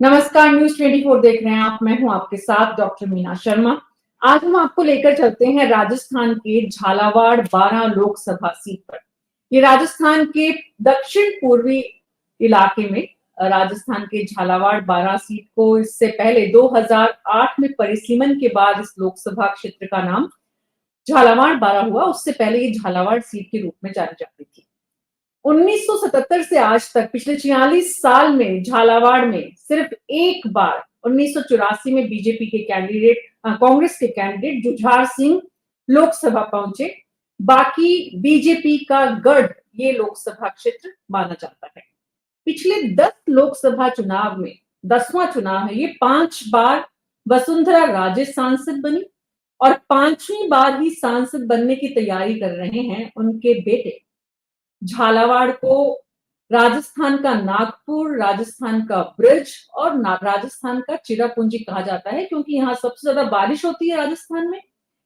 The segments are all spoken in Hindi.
नमस्कार, न्यूज 24 देख रहे हैं आप। मैं हूं आपके साथ डॉक्टर मीना शर्मा। आज हम आपको लेकर चलते हैं राजस्थान के झालावाड़ 12 लोकसभा सीट पर। ये राजस्थान के दक्षिण पूर्वी इलाके में राजस्थान के झालावाड़ 12 सीट को इससे पहले 2008 में परिसीमन के बाद इस लोकसभा क्षेत्र का नाम झालावाड़ 12 हुआ। उससे पहले ये झालावाड़ सीट के रूप में जानी जाती थी। 1977 से आज तक पिछले 46 साल में झालावाड़ में सिर्फ एक बार 1984 में बीजेपी के कैंडिडेट कांग्रेस के कैंडिडेट जुझार सिंह लोकसभा पहुंचे। बाकी बीजेपी का गढ़ ये लोकसभा क्षेत्र माना जाता है। पिछले 10 लोकसभा चुनाव में 10वां चुनाव है ये। 5 बार वसुंधरा राजे सांसद बनी और 5वीं बार ही सांसद बनने की तैयारी कर रहे हैं उनके बेटे। झालावाड़ को राजस्थान का नागपुर, राजस्थान का ब्रिज और राजस्थान का चिरापुंजी कहा जाता है, क्योंकि यहाँ सबसे ज्यादा बारिश होती है। राजस्थान में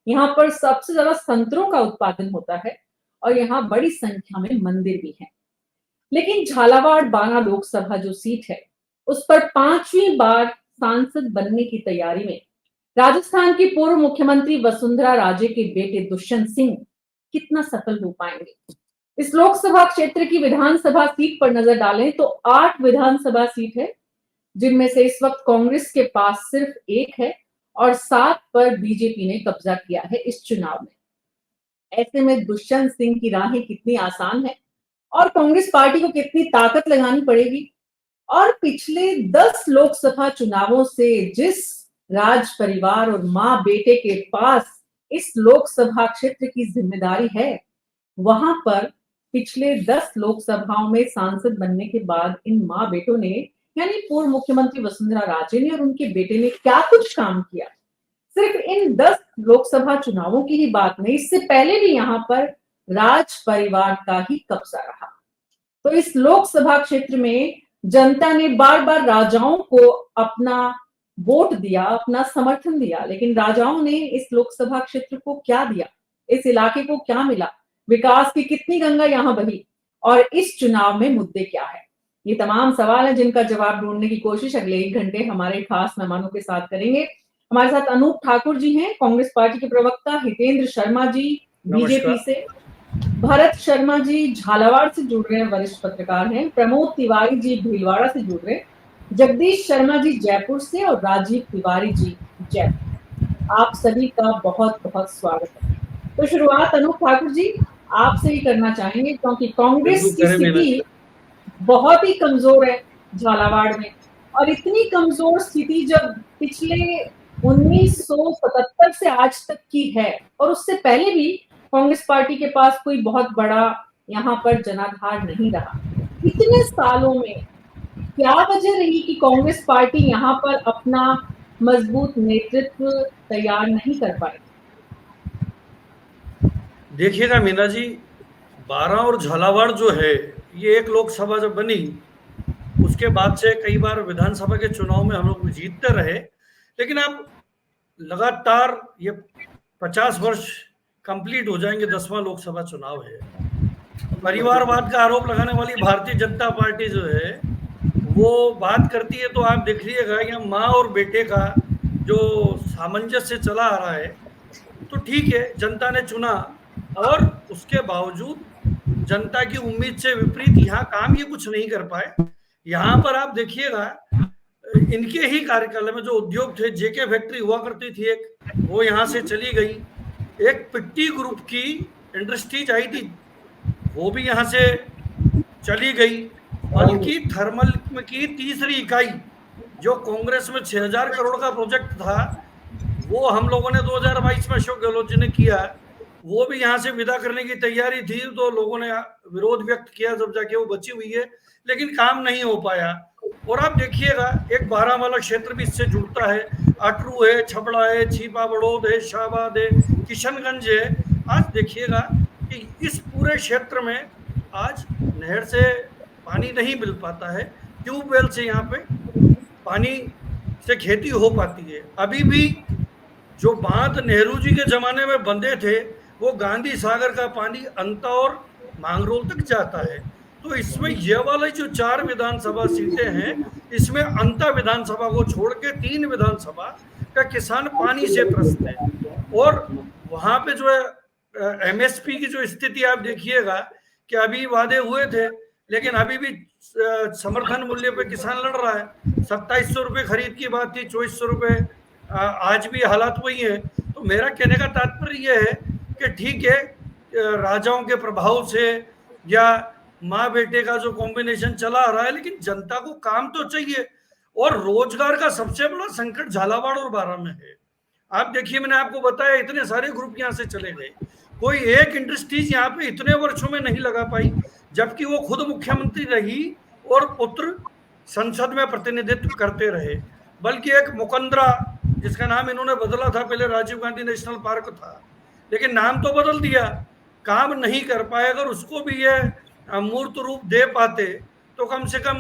यहाँ पर सबसे ज्यादा संतरों का उत्पादन होता है और यहाँ बड़ी संख्या में मंदिर भी हैं। लेकिन झालावाड़ 12 लोकसभा जो सीट है उस पर 5वीं बार सांसद बनने की तैयारी में राजस्थान की पूर्व मुख्यमंत्री वसुंधरा राजे के बेटे दुष्यंत सिंह कितना सफल हो पाएंगे। इस लोकसभा क्षेत्र की विधानसभा सीट पर नजर डालें तो 8 विधानसभा सीट है, जिनमें से इस वक्त कांग्रेस के पास सिर्फ 1 है और 7 पर बीजेपी ने कब्जा किया है इस चुनाव में। ऐसे में दुष्यंत सिंह की राहें कितनी आसान है और कांग्रेस पार्टी को कितनी ताकत लगानी पड़ेगी। और पिछले 10 लोकसभा चुनावों से जिस राज परिवार और मां बेटे के पास इस लोकसभा क्षेत्र की जिम्मेदारी है, वहां पर पिछले 10 लोकसभाओं में सांसद बनने के बाद इन मां बेटों ने, यानी पूर्व मुख्यमंत्री वसुंधरा राजे ने और उनके बेटे ने क्या कुछ काम किया। सिर्फ इन 10 लोकसभा चुनावों की ही बात नहीं, इससे पहले भी यहाँ पर राज परिवार का ही कब्जा रहा। तो इस लोकसभा क्षेत्र में जनता ने बार बार राजाओं को अपना वोट दिया, अपना समर्थन दिया, लेकिन राजाओं ने इस लोकसभा क्षेत्र को क्या दिया, इस इलाके को क्या मिला, विकास की कितनी गंगा यहाँ बही और इस चुनाव में मुद्दे क्या है। ये तमाम सवाल हैं जिनका जवाब ढूंढने की कोशिश अगले 1 घंटे हमारे खास मेहमानों के साथ करेंगे। हमारे साथ अनूप ठाकुर जी हैं, कांग्रेस पार्टी के प्रवक्ता, हितेंद्र शर्मा जी बीजेपी से, भरत शर्मा जी झालावाड़ से जुड़ रहे हैं, वरिष्ठ पत्रकार हैं, प्रमोद तिवारी जी भीलवाड़ा से जुड़ रहे हैं, जगदीश शर्मा जी जयपुर से और राजीव तिवारी जी जयपुर। आप सभी का बहुत बहुत स्वागत है। तो शुरुआत अनूप ठाकुर जी आपसे ही करना चाहेंगे, क्योंकि कांग्रेस की स्थिति बहुत ही कमजोर है झालावाड़ में। और इतनी कमजोर स्थिति जब पिछले 1977 से आज तक की है और उससे पहले भी कांग्रेस पार्टी के पास कोई बहुत बड़ा यहाँ पर जनाधार नहीं रहा। इतने सालों में क्या वजह रही कि कांग्रेस पार्टी यहाँ पर अपना मजबूत नेतृत्व तैयार नहीं कर पाई? देखिएगा मीना जी, 12 और झालावाड़ जो है, ये एक लोकसभा जब बनी उसके बाद से कई बार विधानसभा के चुनाव में हम लोग जीतते रहे, लेकिन अब लगातार ये 50 वर्ष कंप्लीट हो जाएंगे, 10वां लोकसभा चुनाव है। परिवारवाद का आरोप लगाने वाली भारतीय जनता पार्टी जो है वो बात करती है, तो आप देख लीजिएगा यहाँ माँ और बेटे का जो सामंजस्य चला आ रहा है, तो ठीक है, जनता ने चुना और उसके बावजूद जनता की उम्मीद से विपरीत यहाँ काम ये कुछ नहीं कर पाए। यहाँ पर आप देखिएगा इनके ही कार्यकाल में जो उद्योग थे, जेके फैक्ट्री हुआ करती थी एक, वो यहाँ से चली गई। एक पिट्टी ग्रुप की इंडस्ट्रीज आई थी, वो भी यहाँ से चली गई। बल्कि थर्मल की तीसरी इकाई जो कांग्रेस में 6000 करोड़ का प्रोजेक्ट था, वो हम लोगों ने 2022 में अशोक गहलोत जी ने किया, वो भी यहाँ से विदा करने की तैयारी थी, तो लोगों ने विरोध व्यक्त किया, जब जाके वो बची हुई है, लेकिन काम नहीं हो पाया। और आप देखिएगा एक 12 वाला क्षेत्र भी इससे जुड़ता है, अटरू है, छबड़ा है, छीपा बड़ौद है, शाहबाद है, किशनगंज है। आज देखिएगा कि इस पूरे क्षेत्र में आज नहर से पानी नहीं मिल पाता है, ट्यूबवेल से यहाँ पे पानी से खेती हो पाती है। अभी भी जो बांध नेहरू जी के जमाने में बंधे थे, वो गांधी सागर का पानी अंता और मांगरोल तक जाता है। तो इसमें ये वाले जो 4 विधानसभा सीटें हैं, इसमें अंतर विधानसभा को छोड़ के 3 विधानसभा का किसान पानी से त्रस्त है। और वहां पे जो है एमएसपी की जो स्थिति आप देखिएगा कि अभी वादे हुए थे, लेकिन अभी भी समर्थन मूल्य पे किसान लड़ रहा है। 2700 रुपये खरीद की बात थी, 2400 रुपये आज भी हालात वही है। तो मेरा कहने का तात्पर्य यह है कि ठीक है, राजाओं के प्रभाव से या माँ बेटे का जो कॉम्बिनेशन चला आ रहा है, लेकिन जनता को काम तो चाहिए। और रोजगार का सबसे बड़ा संकट झालावाड़ और बारां में है। आप देखिए, मैंने आपको बताया इतने सारे ग्रुप यहाँ से चले गए, कोई एक इंडस्ट्रीज यहाँ पे इतने वर्षों में नहीं लगा पाई, जबकि वो खुद मुख्यमंत्री रही और पुत्र संसद में प्रतिनिधित्व करते रहे। बल्कि एक मुकंदरा, जिसका नाम इन्होंने बदला था, पहले राजीव गांधी नेशनल पार्क था, लेकिन नाम तो बदल दिया, काम नहीं कर पाए। अगर उसको भी ये मूर्त रूप दे पाते तो कम से कम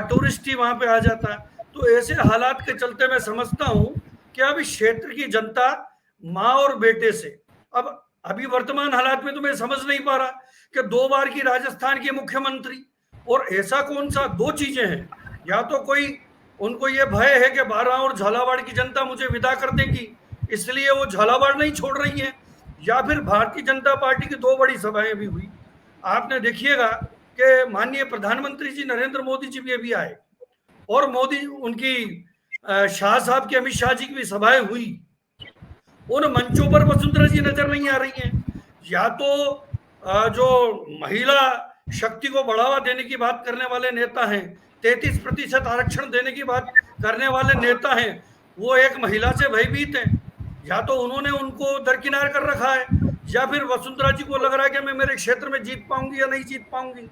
टूरिस्ट ही वहां पे आ जाता। तो ऐसे हालात के चलते मैं समझता हूं कि अब इस क्षेत्र की जनता माँ और बेटे से, अब अभी वर्तमान हालात में तो मैं समझ नहीं पा रहा कि 2 बार की राजस्थान के मुख्यमंत्री, और ऐसा कौन सा 2 चीजें हैं, या तो कोई उनको ये भय है कि बारां और झालावाड़ की जनता मुझे विदा कर देगी इसलिए वो झालावाड़ नहीं छोड़ रही है, या फिर भारतीय जनता पार्टी की 2 बड़ी सभाएं भी हुई। आपने देखिएगा कि माननीय प्रधानमंत्री जी नरेंद्र मोदी जी भी अभी आए, और मोदी उनकी शाह साहब की, अमित शाह जी की भी सभाएं हुई। उन मंचों पर वसुंधरा जी नजर नहीं आ रही हैं। या तो जो महिला शक्ति को बढ़ावा देने की बात करने वाले नेता हैं, 33% आरक्षण देने की बात करने वाले नेता हैं, वो एक महिला से भयभीत हैं। या तो उन्होंने उनको दरकिनार कर रखा है, या फिर वसुंधरा जी को लग रहा है कि मैं मेरे क्षेत्र में जीत पाऊंगी या नहीं जीत पाऊंगी,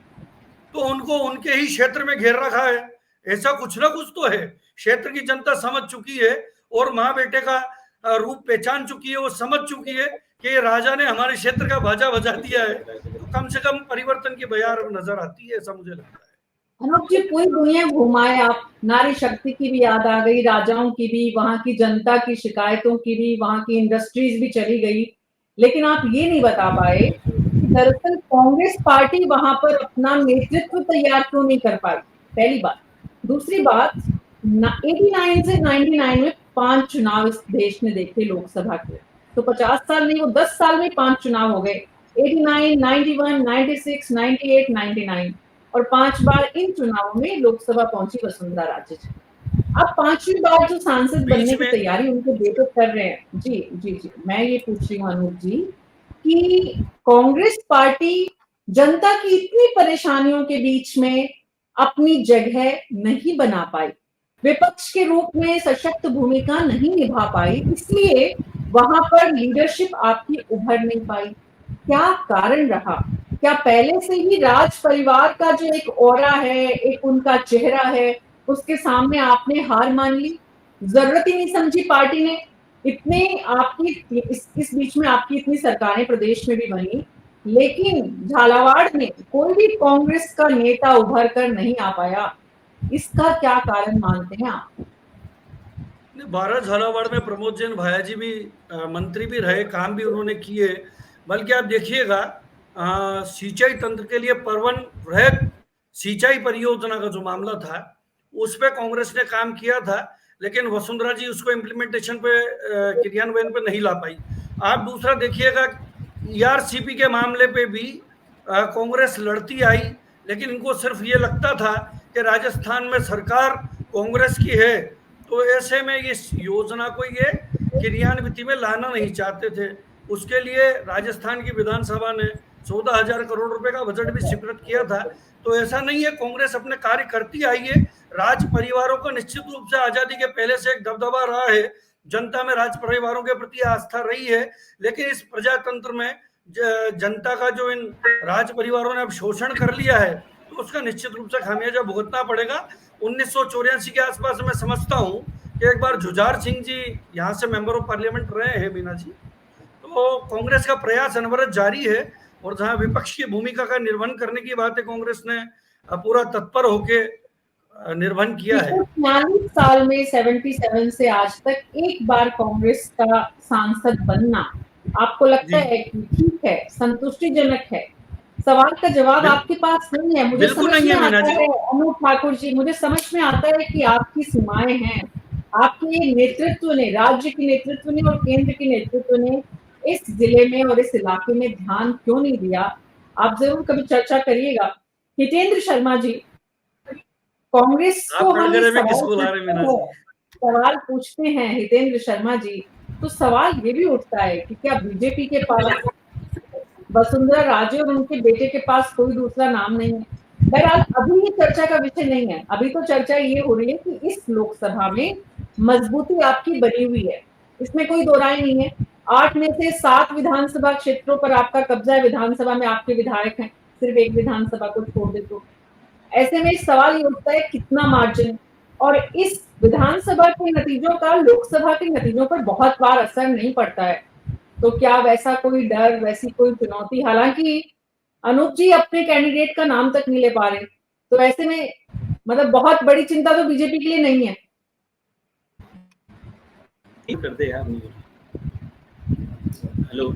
तो उनको उनके ही क्षेत्र में घेर रखा है। ऐसा कुछ ना कुछ तो है। क्षेत्र की जनता समझ चुकी है और माँ बेटे का रूप पहचान चुकी है, वो समझ चुकी है कि ये राजा ने हमारे क्षेत्र का बाजा बजा दिया है। तो कम से कम परिवर्तन की बयार नजर आती है, ऐसा मुझे लगता है। अनूप जी, पूरी दुनिया घुमाए आप, नारी शक्ति की भी याद आ गई, राजाओं की भी, वहां की जनता की शिकायतों की भी, वहां की इंडस्ट्रीज भी चली गई, लेकिन आप ये नहीं बता पाए कि दरअसल कांग्रेस पार्टी वहां पर अपना नेतृत्व तैयार क्यों नहीं कर पाई, पहली बात। दूसरी बात, 89 से 99 में 5 चुनाव इस देश ने देखे लोकसभा के, तो 50 साल नहीं, वो 10 साल में 5 चुनाव हो गए, 89, 91, 96, 98, 99, और 5 बार इन चुनावों में लोकसभा पहुंची वसुंधरा राजे जी। अब 5वीं बार जो सांसद बनने की तैयारी उनके बेटे कर रहे हैं। जी जी जी, मैं ये पूछ रही हूँ अनूप जी कि कांग्रेस पार्टी जनता की इतनी परेशानियों के बीच में अपनी जगह नहीं बना पाई, विपक्ष के रूप में सशक्त भूमिका नहीं निभा पाई, इसलिए वहां पर लीडरशिप आपकी उभर नहीं पाई। क्या कारण रहा? क्या पहले से ही राज परिवार का जो एक ऑरा है, एक उनका चेहरा है, उसके सामने आपने हार मान ली, जरूरत ही नहीं समझी पार्टी ने? इतने आपकी इस बीच में आपकी इतनी सरकारें प्रदेश में भी बनी, लेकिन झालावाड़ में कोई भी कांग्रेस का नेता उभर कर नहीं आ पाया, इसका क्या कारण मानते हैं आप? 12 झालावाड़ में प्रमोद जैन भाया जी भी मंत्री भी रहे, काम भी उन्होंने किए। बल्कि आप देखिएगा सिंचाई तंत्र के लिए परवन वृहद सिंचाई परियोजना का जो मामला था, उस पर कांग्रेस ने काम किया था, लेकिन वसुंधरा जी उसको इम्प्लीमेंटेशन पे, क्रियान्वयन पे नहीं ला पाई। आप दूसरा देखिएगा, ईआरसीपी के मामले पे भी कांग्रेस लड़ती आई, लेकिन इनको सिर्फ ये लगता था कि राजस्थान में सरकार कांग्रेस की है, तो ऐसे में इस योजना को ये क्रियान्विति में लाना नहीं चाहते थे। उसके लिए राजस्थान की विधानसभा ने 14,000 करोड़ रुपए का बजट भी स्वीकृत किया था। तो ऐसा नहीं है, कांग्रेस अपने कार्य करती आई है। राज परिवारों का निश्चित रूप से आजादी के पहले से एक दबदबा रहा है, जनता में राज परिवारों के प्रति आस्था रही है, लेकिन इस प्रजातंत्र में जनता का जो इन राज परिवारों ने अब शोषण कर लिया है, तो उसका निश्चित रूप से खामियाजा भुगतना पड़ेगा। 1984 के आसपास मैं समझता हूं कि एक बार जुझार सिंह जी यहाँ से मेंबर ऑफ पार्लियामेंट रहे हैं मीना जी, तो कांग्रेस का प्रयास अनवरत जारी है, और जहां विपक्ष की भूमिका का निर्वहन करने की बात है, कांग्रेस ने पूरा तत्पर होके निर्वहन किया है। 40 साल में 77 से आज तक एक बार कांग्रेस का सांसद बनना आपको लगता है कि ठीक है, संतुष्टिजनक है? सवाल का जवाब आपके पास नहीं है। मुझे बिल्कुल समझ नहीं में है मीना आता जी। है अनूप ठाकुर जी, मुझे समझ में आता है कि आपकी सीमाएं हैं। आपके नेतृत्व ने, राज्य के नेतृत्व ने और केंद्र के नेतृत्व ने इस जिले में और इस इलाके में ध्यान क्यों नहीं दिया। आप जरूर कभी चर्चा करिएगा। हितेंद्र शर्मा जी, कांग्रेस को आप हम ये कड़कड़े में किस सवाल बुला रहे हैं मीना जी? सवाल पूछते हैं हितेंद्र शर्मा जी, तो सवाल ये भी उठता है कि क्या बीजेपी के पास वसुंधरा राजे और उनके बेटे के पास कोई दूसरा नाम नहीं है। बहरहाल अभी ये चर्चा का विषय नहीं है। अभी तो चर्चा ये हो रही है कि इस लोकसभा में मजबूती आपकी बनी हुई है, इसमें कोई दो राय नहीं है। 8 में से 7 विधानसभा क्षेत्रों पर आपका कब्जा है, विधानसभा में आपके विधायक हैं, सिर्फ एक विधानसभा को छोड़ दे तो। ऐसे में सवाल ये उठता है कितना मार्जिन, और इस विधानसभा के नतीजों का लोकसभा के नतीजों पर बहुत बार असर नहीं पड़ता है। तो क्या वैसा कोई डर, वैसी कोई चुनौती, हालांकि अनूप जी अपने कैंडिडेट का नाम तक नहीं ले पा रहे, तो ऐसे में मतलब बहुत बड़ी चिंता तो बीजेपी के लिए नहीं है। कर दे यार। हेलो,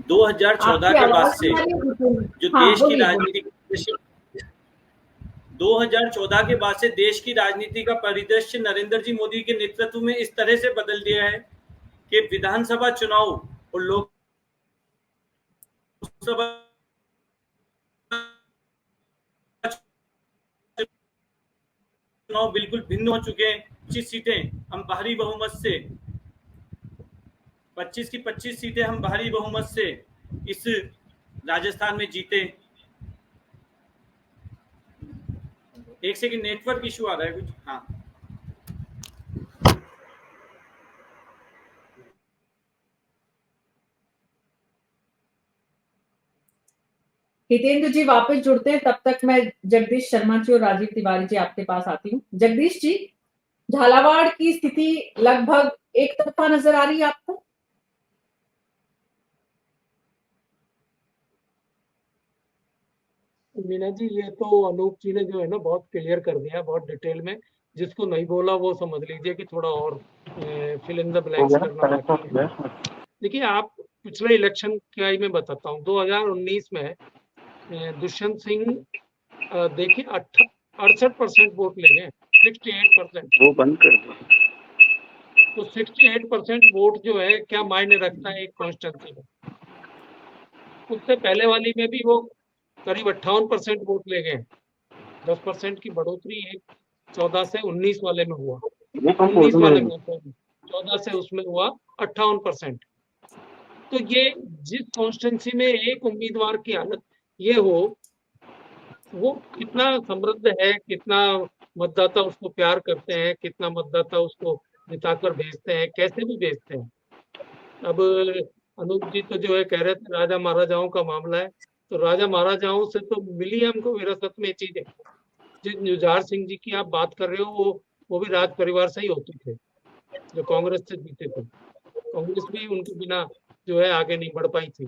2014 आपकी के बाद आवाज से हमारी जो हाँ देश की बोलिए। राजनीति 2014 के बाद से देश की राजनीति का परिदृश्य नरेंद्र जी मोदी के नेतृत्व में इस तरह से बदल दिया है कि विधानसभा चुनाव और लोकसभा चुनाव बिल्कुल भिन्न हो चुके हैं। 25 सीटें हम भारी बहुमत से 25 की 25 सीटें हम भारी बहुमत से इस राजस्थान में जीते। एक सेकंड, नेटवर्क इशू आ रहा है कुछ। हाँ, हितेंद्र जी वापस जुड़ते हैं, तब तक मैं जगदीश शर्मा जी और राजीव तिवारी जी आपके पास आती हूँ। जगदीश जी, झालावाड़ की स्थिति लगभग एक तरफा नजर आ रही है आपको? मीना जी, ये तो अनूप जी ने जो है ना बहुत क्लियर कर दिया, बहुत डिटेल में। जिसको नहीं बोला वो समझ लीजिए कि थोड़ा और फिल इन द ब्लैंक्स करना बाकी है। देखिए, आप पिछले इलेक्शन का ही मैं बताता हूँ। 2019 में दुष्यंत सिंह देखिए 68% वोट ले गए, 68%। वो बंद कर दो। तो 68% वोट जो है क्या मायने रखता है एक कॉन्स्टिट्यूंसी में। उससे पहले वाली में भी वो करीब 58% वोट ले गए। 10% की बढ़ोतरी है 14 से 19 वाले में हुआ, 19 वाले में 14 से उसमें हुआ 58%। तो ये जिस कॉन्स्टिट्यूंसी में एक उम्मीदवार की हालत ये हो, वो कितना समृद्ध है, कितना मतदाता उसको प्यार करते हैं, कितना मतदाता उसको जिताकर भेजते हैं, कैसे भी भेजते हैं। अब अनूप जी तो जो है कह रहे थे राजा महाराजाओं का मामला है, तो राजा महाराजाओं से तो मिली हमको विरासत में चीजें। जिस जुझार सिंह जी की आप बात कर रहे हो, वो भी राज परिवार से ही होते थे, जो कांग्रेस से जीते थे। कांग्रेस भी उनके बिना जो है आगे नहीं बढ़ पाई थी।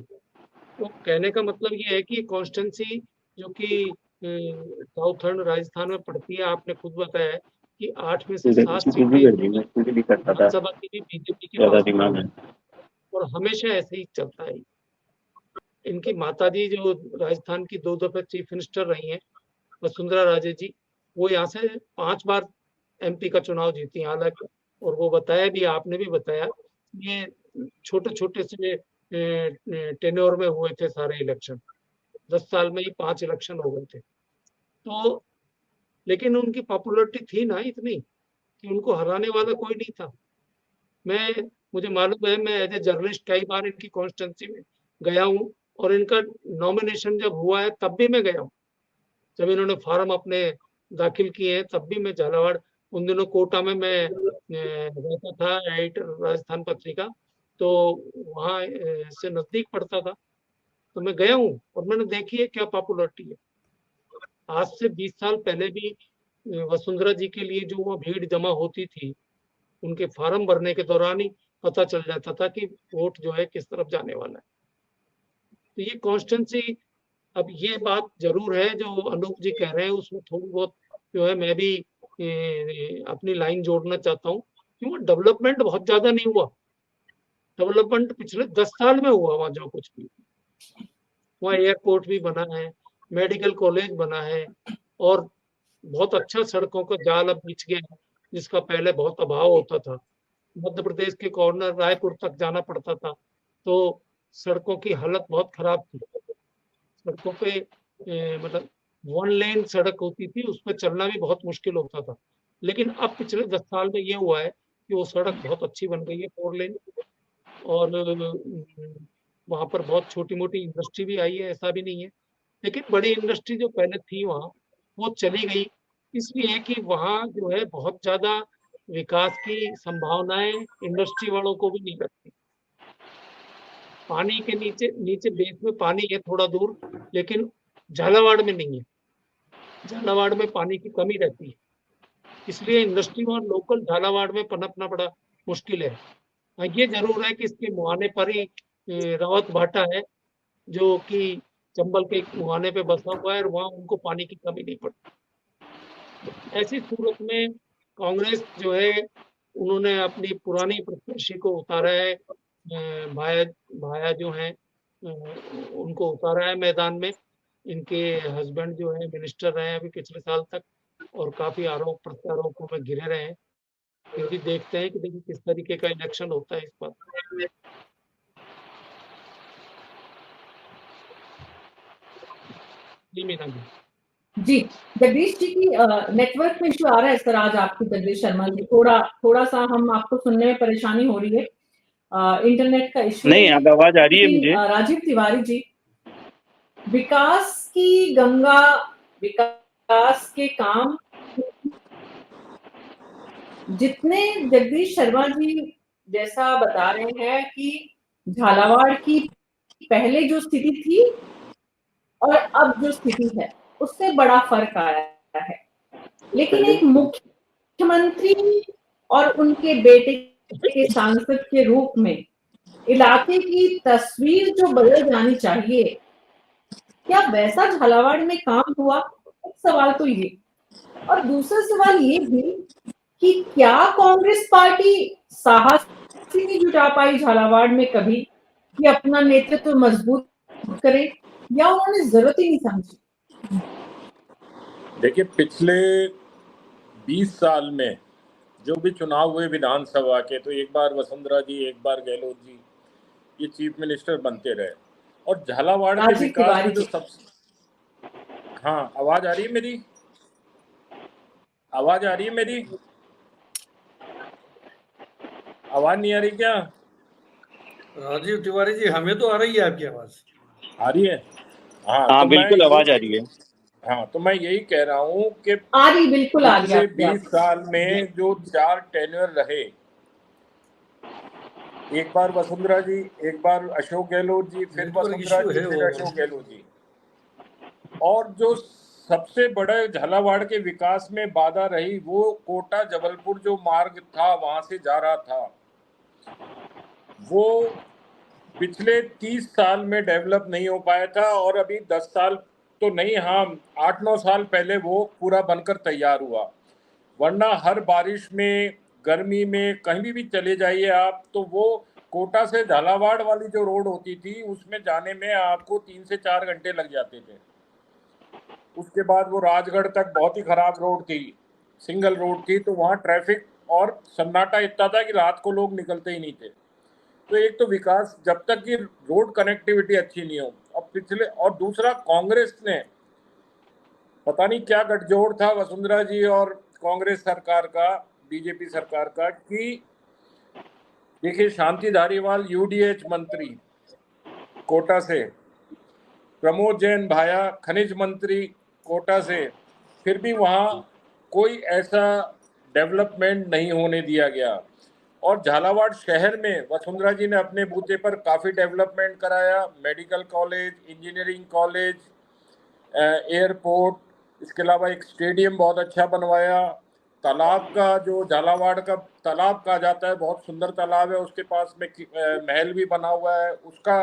तो कहने का मतलब ये है कि कॉन्स्टेंसी जो कि साउथर्न राजस्थान में पड़ती है, आपने खुद बताया है कि 8 में से 7 सीटें विधानसभा की भी बीजेपी के पास है, और हमेशा ऐसे ही चलता है। इनकी माताजी जो राजस्थान की 2 दफे चीफ मिनिस्टर रही हैं, वसुंधरा राजे जी, वो यहाँ से 5 बार एमपी का चुनाव जीती हालांकि। और वो बताया भी, आपने भी बताया, ये छोटे छोटे से टेन्योर में हुए थे सारे इलेक्शन। 10 साल में ही 5 इलेक्शन हो गए थे। तो लेकिन उनकी पॉपुलरिटी थी ना इतनी कि उनको हराने वाला कोई नहीं था। मुझे मालूम है, मैं एज ए जर्नलिस्ट कई बार इनकी कॉन्स्टिट्यूंसी में गया हूँ, और इनका नॉमिनेशन जब हुआ है तब भी मैं गया हूँ। जब इन्होंने फॉर्म अपने दाखिल किए हैं तब भी मैं झालावाड़, उन दिनों कोटा में मैं रहता था, एडिटर राजस्थान पत्रिका, तो वहाँ से नजदीक पड़ता था। तो मैं गया हूँ और मैंने देखी है क्या पॉपुलरिटी है। आज से 20 साल पहले भी वसुंधरा जी के लिए जो वहाँ भीड़ जमा होती थी, उनके फार्म भरने के दौरान ही पता चल जाता था कि वोट जो है किस तरफ जाने वाला है। तो ये कॉन्स्टेंसी, अब ये बात जरूर है जो अनूप जी कह रहे हैं, उसमें थोड़ी बहुत जो है मैं भी अपनी लाइन जोड़ना चाहता हूँ, क्योंकि डेवलपमेंट बहुत ज्यादा नहीं हुआ। डेवलपमेंट पिछले 10 साल में हुआ वहाँ जो कुछ भी। वहाँ एयरपोर्ट भी बना है, मेडिकल कॉलेज बना है और बहुत अच्छा सड़कों का जाल अब बिछ गया है, जिसका पहले बहुत अभाव होता था। मध्य प्रदेश के कॉर्नर रायपुर तक जाना पड़ता था, तो सड़कों की हालत बहुत खराब थी। सड़कों पे मतलब 1 लेन सड़क होती थी, उस पे चलना भी बहुत मुश्किल होता था। लेकिन अब पिछले 10 साल में ये हुआ है कि वो सड़क बहुत अच्छी बन गई है 4 लेन और वहाँ पर बहुत छोटी-मोटी इंडस्ट्री भी आई है, ऐसा भी नहीं है। लेकिन बड़ी इंडस्ट्री जो पहले थी वहाँ, वो चली गई इसलिए कि वहाँ जो है बहुत ज़्यादा विकास की संभावनाएँ इंडस्ट्री वालों को भी नहीं लगती। पानी के नीचे नीचे बेस में पानी है थोड़ा दूर, लेकिन झालावाड़ में नहीं है। झालावाड़ में पानी की कमी रहती है, इसलिए इंडस्ट्री और लोकल झालावाड़ में पनपना बड़ा मुश्किल है। हाँ, ये ज़रूर है कि इसके मुहाने पर ही रावत भाटा है, जो कि चंबल के एक मुहाने पे बसा हुआ है और वहाँ उनको पानी की कमी नहीं पड़ती। ऐसी सूरत में कांग्रेस जो है, उन्होंने अपनी पुरानी प्रत्याशी को उतारा है, भाया भाया जो हैं उनको उतारा है मैदान में। इनके हस्बैंड जो है मिनिस्टर रहे हैं अभी पिछले साल तक और काफ़ी आरोप प्रत्यारोपों में घिरे रहे हैं। फिर भी देखते हैं कि देखिए किस तरीके का इलेक्शन होता है इस बार। जी मीना जी। जी, जगदीश जी की नेटवर्क में इश्यू आ रहा है सर आज आपकी, जगदीश शर्मा जी, थोड़ा सा हम आपको सुनने में परेशानी हो रही है, इंटरनेट का इश्यू नहीं, अब आवाज आ रही है मुझे। राजीव तिवारी जी, विकास की गंगा, विकास के काम जितने जगदीश शर्मा जी जैसा बता रहे हैं कि झालावाड़ की पहले जो स्थिति थी और अब जो स्थिति है उससे बड़ा फर्क आया है, लेकिन एक मुख्यमंत्री और उनके बेटे के सांसद के रूप में इलाके की तस्वीर जो बदल जानी चाहिए, क्या वैसा झालावाड़ में काम हुआ? एक सवाल तो ये, और दूसरा सवाल ये भी कि क्या कांग्रेस पार्टी साहस ही नहीं जुटा पाई झालावाड़ में कभी कि अपना नेतृत्व मजबूत करे, या उन्होंने जरूरत ही नहीं समझी? देखिए, पिछले 20 साल में जो भी चुनाव हुए विधानसभा के, तो एक बार वसुंधरा जी, एक बार गहलोत जी ये चीफ मिनिस्टर बनते रहे और झालावाड़ के विकास में जो हाँ, आवाज आ रही है मेरी? आवाज आ रही है मेरी? आवाज नहीं आ रही क्या? राजीव तिवारी जी, हमें तो आ रही है आपकी आवाज। आ रही है? हाँ, तो बिल्कुल आवाज आ रही है। हाँ, तो मैं यही कह रहा हूँ कि आ रही, बिल्कुल आ रही है। 20 साल में जो 4 टेन्योर रहे, एक बार वसुंधरा जी, एक बार अशोक गहलोत जी, फिर वसुंधरा जी, फिर अशोक गहलोत जी, और जो सबसे बड़े झालावाड़ के विकास में बाधा रही वो कोटा जबलपुर जो मार्ग था वहां से जा रहा था, वो पिछले 30 साल में डेवलप नहीं हो पाया था और अभी 10 साल तो नहीं, हाँ 8-9 साल पहले वो पूरा बनकर तैयार हुआ। वरना हर बारिश में, गर्मी में, कहीं भी चले जाइए आप, तो वो कोटा से झालावाड़ वाली जो रोड होती थी उसमें जाने में आपको 3 से 4 घंटे लग जाते थे। उसके बाद वो राजगढ़ तक बहुत ही खराब रोड थी, सिंगल रोड थी, तो वहाँ ट्रैफिक और सन्नाटा इतना था कि रात को लोग निकलते ही नहीं थे। तो एक तो विकास, जब तक कि रोड कनेक्टिविटी अच्छी नहीं हो, और दूसरा कांग्रेस ने पता नहीं क्या गठजोड़ था वसुंधरा जी और कांग्रेस सरकार का, बीजेपी सरकार का, कि देखिए शांति धारीवाल यूडीएच मंत्री कोटा से, प्रमोद जैन भाया खनिज मंत्री कोटा से, फिर भी वहाँ कोई ऐसा डेवलपमेंट नहीं होने दिया गया। और झालावाड़ शहर में वसुंधरा जी ने अपने बूते पर काफ़ी डेवलपमेंट कराया, medical college, engineering college, airport, इसके अलावा एक स्टेडियम बहुत अच्छा बनवाया। तालाब का, जो झालावाड़ का तालाब कहा जाता है, बहुत सुंदर तालाब है, उसके पास में महल भी बना हुआ है, उसका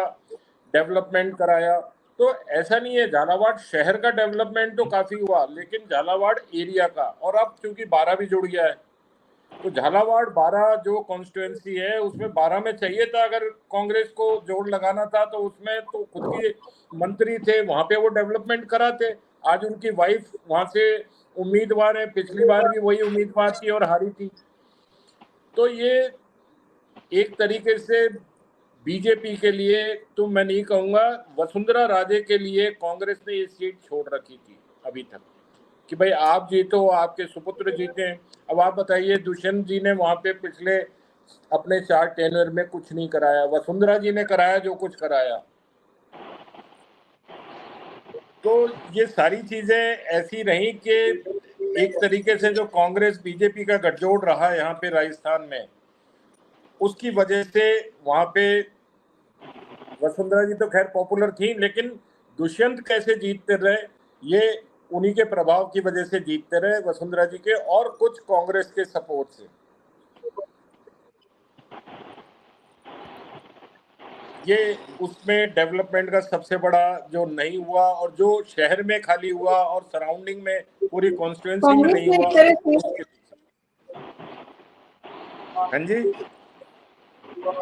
डेवलपमेंट कराया। तो ऐसा नहीं है, झालावाड़ शहर का डेवलपमेंट तो काफ़ी हुआ, लेकिन झालावाड़ एरिया का, और अब चूंकि 12 भी जुड़ गया है तो झालावाड़ 12 जो कॉन्स्टिट्यूएंसी है उसमें 12 में चाहिए था, अगर कांग्रेस को जोड़ लगाना था तो उसमें तो खुद के मंत्री थे, वहां पे वो डेवलपमेंट कराते। आज उनकी वाइफ वहां से उम्मीदवार है, पिछली बार भी वही उम्मीदवार थी और हारी थी। तो ये एक तरीके से बीजेपी के लिए, तो मैं नहीं कहूंगा, वसुंधरा राजे के लिए कांग्रेस ने ये सीट छोड़ रखी थी अभी तक कि भाई आप जीतो, आपके सुपुत्र जीते। अब आप बताइए, दुष्यंत जी ने वहां पे पिछले अपने 4 टेन्योर में कुछ नहीं कराया, वसुंधरा जी ने कराया जो कुछ कराया। तो ये सारी चीजें ऐसी रही कि एक तरीके से जो कांग्रेस बीजेपी का गठजोड़ रहा है यहाँ पे राजस्थान में, उसकी वजह से वहां पे वसुंधरा जी तो खैर पॉपुलर थी, लेकिन दुष्यंत कैसे जीतते रहे, ये उन्हीं के प्रभाव की वजह से जीतते रहे, वसुंधरा जी के और कुछ कांग्रेस के सपोर्ट से। ये उसमें डेवलपमेंट का सबसे बड़ा जो नहीं हुआ, और जो शहर में खाली हुआ और सराउंडिंग में पूरी कॉन्स्टिट्यूएंसी में कांग्रेस नहीं ने हुआ। एक तरह से हाँ जी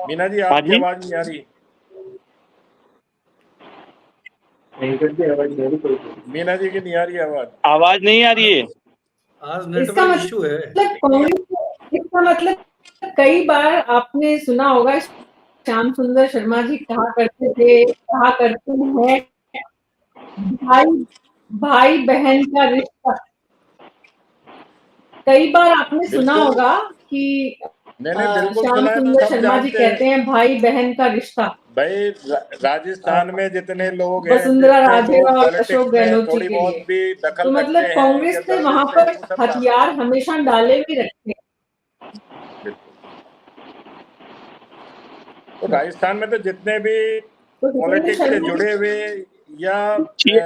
मीना जी, हाँ आपकी जी। आवाज नहीं आ रही। मीना जी की नहीं आ रही आवाज। आवाज नहीं आ रही है। आज इसका नेटवर्क इशू है। मतलब कांग्रेस, इसका मतलब कई बार आपने सुना होगा श्याम सुंदर शर्मा जी कहा करते हैं भाई भाई बहन का रिश्ता। कई बार आपने सुना बिल्कुल। होगा कि मैंने बिल्कुल श्याम सुना है, सुंदर सब शर्मा जी जानते हैं। कहते हैं भाई बहन का रिश्ता। भाई राजस्थान में जितने लोग हैं, वसुंधरा जितने राजे लोग और पॉलिटिक्स अशोक में गहलोत जी थोड़ी के बहुत लिए, भी दखल तो रखते मतलब हैं कांग्रेस या ने दर्द वहां से, पर वो सब हथियार हमेशा डाले भी रखे हैं। बिल्कुल। तो राजस्थान में तो जितने भी तो हितेंद्र पॉलिटिक्स से शर्मा जुड़े हुए या जी।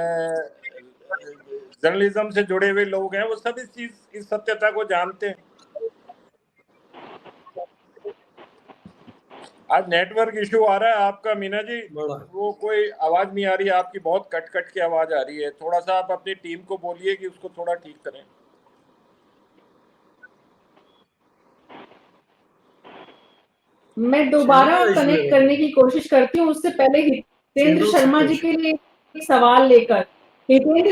जर्नलिज्म से जुड़े हुए लोग हैं, वो सब इस सत्यता को जानते हैं। आज नेटवर्क इशू आ रहा है आपका मीना जी, बड़ा। वो कोई आवाज नहीं आ रही है आपकी, बहुत कट कट के आवाज आ रही है। थोड़ा सा आप अपनी टीम को बोलिए कि उसको थोड़ा ठीक करें। मैं दोबारा चैनल का इशू कनेक्ट है। करने की कोशिश करती हूँ, उससे पहले हितेंद्र चैनल शर्मा का जी इशू। के लिए एक सवाल लेकर।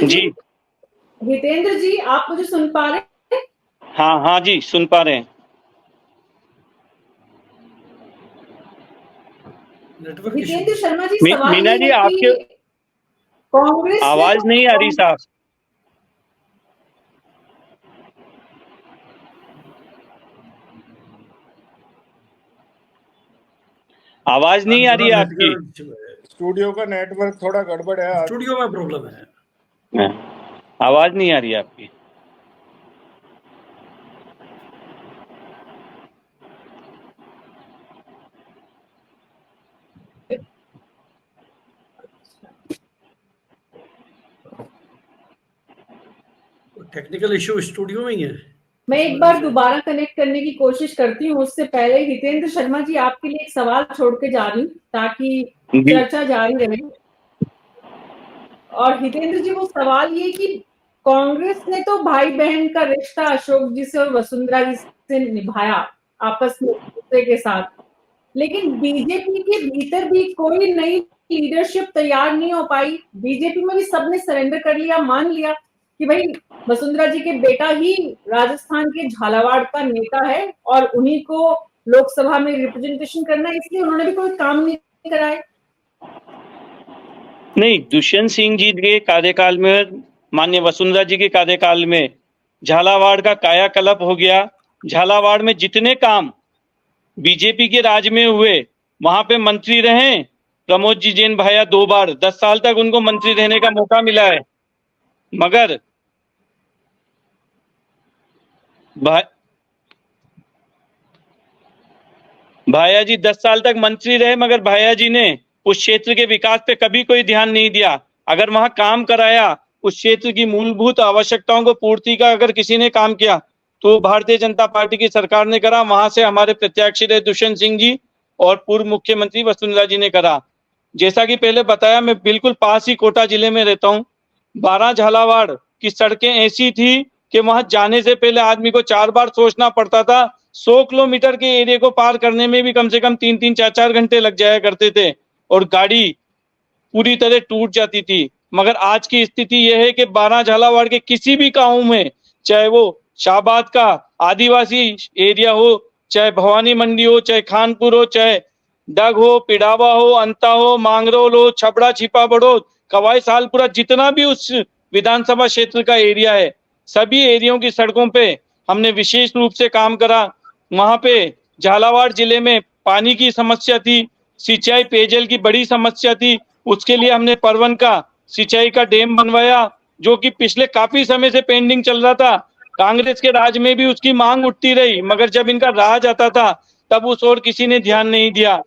जी। हितेंद्र जी आप मुझे सुन पा रहे हैं? हाँ हाँ जी, सुन पा रहे हैं। Network issue. हितेंद्र शर्मा जी सवाल मीना ये जी, है आपके कि कांग्रेस ने आवाज नहीं आ रही साहब। आवाज नहीं आ रही है आपकी। स्टूडियो का नेटवर्क थोड़ा गड़बड़ है आज। स्टूडियो में प्रॉब्लम है। आवाज नहीं आ रही है आपकी। टेक्निकल इशू स्टूडियो में ही है। मैं एक बार दोबारा कनेक्ट करने की कोशिश करती हूँ, उससे पहले हितेंद्र शर्मा जी आपके लिए एक सवाल छोड़ के जा रही हूँ ताकि जी। चर्चा जारी रहे। और हितेंद्र जी वो सवाल ये कि कांग्रेस ने तो भाई बहन का रिश्ता अशोक जी से और वसुंधरा जी से निभाया आपस में एक दूसरे के साथ, लेकिन बीजेपी के भीतर भी कोई नई लीडरशिप तैयार नहीं हो पाई। बीजेपी में भी सबने सरेंडर कर लिया, मान लिया कि भाई वसुंधरा जी के बेटा ही राजस्थान के झालावाड़ का नेता है और उन्हीं को लोकसभा में रिप्रेजेंटेशन करना है, इसलिए उन्होंने भी कोई काम नहीं कराया। नहीं, दुष्यंत सिंह जी के कार्यकाल में, माननीय वसुंधरा जी के कार्यकाल में झालावाड़ का कायाकल्प हो गया। झालावाड़ में जितने काम बीजेपी के राज में हुए, वहां पे मंत्री रहे प्रमोद जी जैन भाया 2 बार, 10 साल तक उनको मंत्री रहने का मौका मिला है। मगर भाया जी 10 साल तक मंत्री रहे, मगर भाया जी ने उस क्षेत्र के विकास पे कभी कोई ध्यान नहीं दिया। अगर वहां काम कराया, उस क्षेत्र की मूलभूत आवश्यकताओं को पूर्ति का अगर किसी ने काम किया तो भारतीय जनता पार्टी की सरकार ने करा। वहां से हमारे प्रत्याशी रहे दुष्यंत सिंह जी और पूर्व मुख्यमंत्री वसुंधरा जी ने करा। जैसा कि पहले बताया, मैं बिल्कुल पास ही कोटा जिले में रहता हूँ। 12 झालावाड़ की सड़कें ऐसी थी कि वहां जाने से पहले आदमी को 4 बार सोचना पड़ता था। 100 किलोमीटर के एरिया को पार करने में भी कम से कम 3-3, 4-4 घंटे लग जाया करते थे और गाड़ी पूरी तरह टूट जाती थी। मगर आज की स्थिति यह है कि 12 झालावाड़ के किसी भी गांव में, चाहे वो शाहबाद का आदिवासी एरिया हो, चाहे भवानी मंडी हो, चाहे खानपुर हो, चाहे डग हो, पिड़ावा हो, अंता हो, मांगरोल हो, छबड़ा, छिपा बड़ौद, कवाई सालपुरा, जितना भी उस विधानसभा क्षेत्र का एरिया है, सभी एरियो की सड़कों पे हमने विशेष रूप से काम करा। वहां पे झालावाड़ जिले में पानी की समस्या थी, सिंचाई पेयजल की बड़ी समस्या थी। उसके लिए हमने परवन का सिंचाई का डैम बनवाया, जो कि पिछले काफी समय से पेंडिंग चल रहा था। कांग्रेस के राज में भी उसकी मांग उठती रही, मगर जब इनका राज आता था तब उस ओर किसी ने ध्यान नहीं दिया।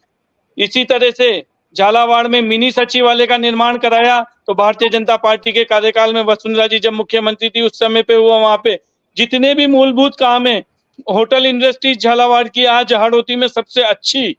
इसी तरह से झालावाड़ में मिनी सचिवालय का निर्माण कराया, तो भारतीय जनता पार्टी के कार्यकाल में वसुंधरा जी जब मुख्यमंत्री थी उस समय पे हुआ। वहां पे जितने भी मूलभूत काम है, होटल इंडस्ट्रीज झालावाड़ की आज हाड़ौती में सबसे अच्छी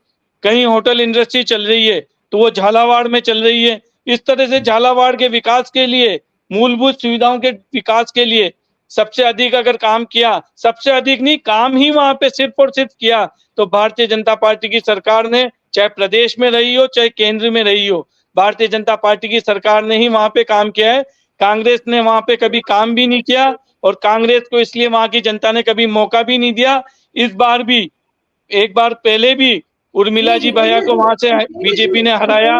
कहीं होटल इंडस्ट्री चल रही है तो वो झालावाड़ में चल रही है। इस तरह से झालावाड़ के विकास के लिए, मूलभूत सुविधाओं के विकास के लिए सबसे अधिक अगर काम किया, सबसे अधिक नहीं, काम ही वहां पे सिर्फ और सिर्फ किया तो भारतीय जनता पार्टी की सरकार ने, चाहे प्रदेश में रही हो चाहे केंद्र में रही हो, भारतीय जनता पार्टी की सरकार ने ही वहां पे काम किया है। कांग्रेस ने वहां पे कभी काम भी नहीं किया और कांग्रेस को इसलिए वहां की जनता ने कभी मौका भी नहीं दिया। इस बार भी, एक बार पहले भी उर्मिला जी भैया को वहां से बीजेपी ने हराया।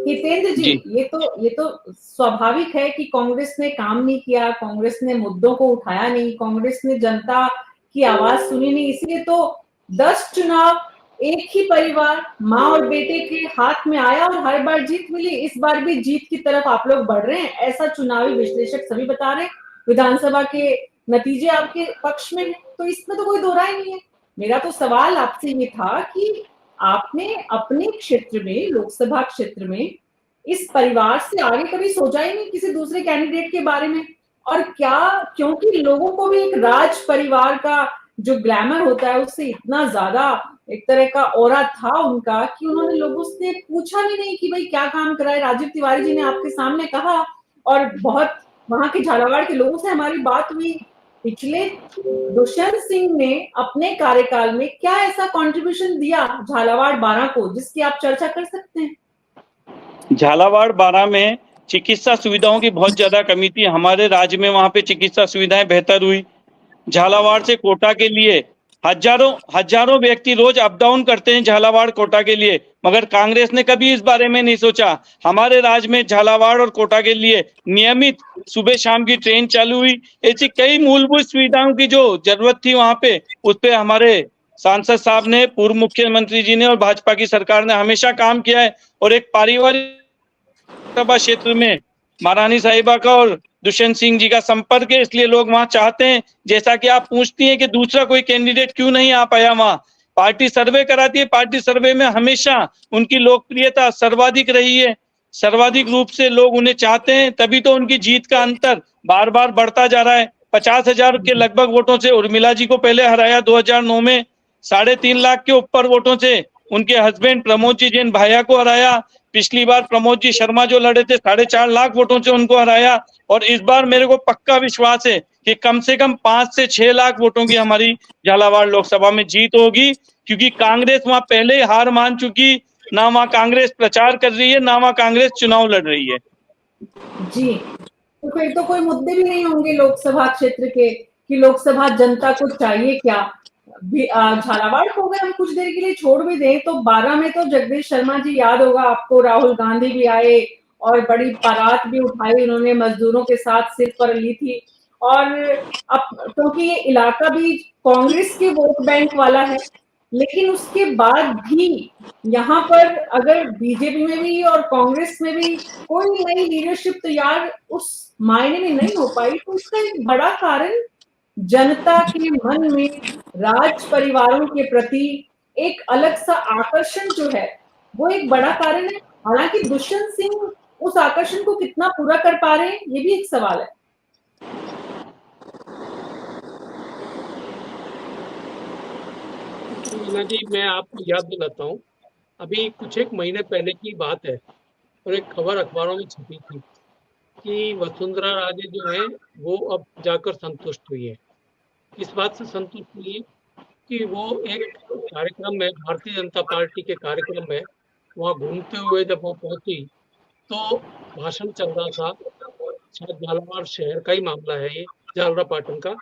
हितेंद्र जी, ये तो स्वाभाविक है कि कांग्रेस ने काम नहीं किया, कांग्रेस ने मुद्दों को उठाया नहीं, कांग्रेस ने जनता की आवाज सुनी नहीं, इसलिए तो 10 चुनाव एक ही परिवार माँ और बेटे के हाथ में आया और हर बार जीत मिली। इस बार भी जीत की तरफ आप लोग बढ़ रहे हैं, ऐसा चुनावी विश्लेषक सभी बता रहे हैं। विधानसभा के नतीजे आपके पक्ष में है, तो इसमें तो कोई दो राय नहीं है। मेरा तो सवाल आपसे ये था कि आपने अपने क्षेत्र में, लोकसभा क्षेत्र में, इस परिवार से आगे कभी सोचा ही नहीं किसी दूसरे कैंडिडेट के बारे में? और क्या, क्योंकि लोगों को भी एक राज परिवार का जो ग्लैमर होता है उससे इतना ज्यादा एक तरह का ऑरा था उनका कि उन्होंने लोगों से पूछा भी नहीं कि भाई क्या काम करा है। राजीव तिवारी जी ने आपके सामने कहा और बहुत वहां के झालावाड़ के लोगों से हमारी बात हुई। पिछले दुष्यंत सिंह ने अपने कार्यकाल में क्या ऐसा कंट्रीब्यूशन दिया झालावाड़ 12 को जिसकी आप चर्चा कर सकते हैं? झालावाड़ 12 में चिकित्सा सुविधाओं की बहुत ज्यादा कमी थी। हमारे राज्य में वहां पे चिकित्सा सुविधाएं बेहतर हुई। झालावाड़ से कोटा के लिए हजारों व्यक्ति रोज अप डाउन करते हैं झालावाड़ कोटा के लिए, मगर कांग्रेस ने कभी इस बारे में नहीं सोचा। हमारे राज्य में झालावाड़ और कोटा के लिए नियमित सुबह शाम की ट्रेन चालू हुई। ऐसी कई मूलभूत सुविधाओं की जो जरूरत थी वहां पे, उस पे हमारे सांसद साहब ने, पूर्व मुख्यमंत्री जी ने और भाजपा की सरकार ने हमेशा काम किया है। और एक पारिवारिक सभा क्षेत्र में महारानी साहिबा का और दुष्यंत सिंह जी का संपर्क है, इसलिए लोग वहां चाहते हैं। जैसा कि आप पूछती हैं कि दूसरा कोई कैंडिडेट क्यों नहीं आ पाया, वहां पार्टी सर्वे कराती है, पार्टी सर्वे में हमेशा उनकी लोकप्रियता सर्वाधिक रही है। सर्वाधिक रूप से लोग उन्हें चाहते हैं, तभी तो उनकी जीत का अंतर बार बार बढ़ता जा रहा है। 50,000 के लगभग वोटों से उर्मिला जी को पहले हराया 2009 में, 3.5 लाख के ऊपर वोटों से उनके हस्बैंड प्रमोद जी जैन भाया को हराया। पिछली बार प्रमोद जी शर्मा जो लड़े थे 4.5 लाख वोटों से उनको हराया। और इस बार मेरे को पक्का विश्वास है कि कम से कम 5 से 6 लाख वोटों की हमारी झालावाड़ लोकसभा में जीत होगी, क्योंकि कांग्रेस वहां पहले हार मान चुकी, ना वहां कांग्रेस प्रचार कर रही है, ना वहां कांग्रेस चुनाव लड़ रही है। जी, तो फिर तो कोई मुद्दे भी नहीं होंगे लोकसभा क्षेत्र के कि लोकसभा जनता को चाहिए क्या। झालावाड़ को अगर हम कुछ देर के लिए छोड़ भी दें तो 12 में तो जगदीश शर्मा जी, याद होगा आपको, राहुल गांधी भी आए और बड़ी बारात भी उठाई उन्होंने, मजदूरों के साथ सिर पर ली थी। और अब क्योंकि ये इलाका भी कांग्रेस के वोट बैंक वाला है, लेकिन उसके बाद भी यहाँ पर अगर बीजेपी में भी और कांग्रेस में भी कोई नई लीडरशिप तैयार उस मायने में नहीं हो पाई, तो इसका एक बड़ा कारण जनता के मन में राज परिवारों के प्रति एक अलग सा आकर्षण जो है वो एक बड़ा कारण है। हालांकि दुष्यंत सिंह उस आकर्षण को कितना पूरा कर पा रहे हैं ये भी एक सवाल है। मीना जी, मैं आपको याद दिलाता हूँ, अभी कुछ एक महीने पहले की बात है और एक खबर अखबारों में छपी थी कि वसुंधरा राजे जो है वो अब जाकर संतुष्ट हुई है। इस बात से संतुष्ट हुई है कि वो एक कार्यक्रम में, भारतीय जनता पार्टी के कार्यक्रम में वहाँ घूमते हुए जब वो पहुंची तो भाषण चल रहा था। शायद झालावाड़ शहर का ही मामला है ये, झालरापाटन का।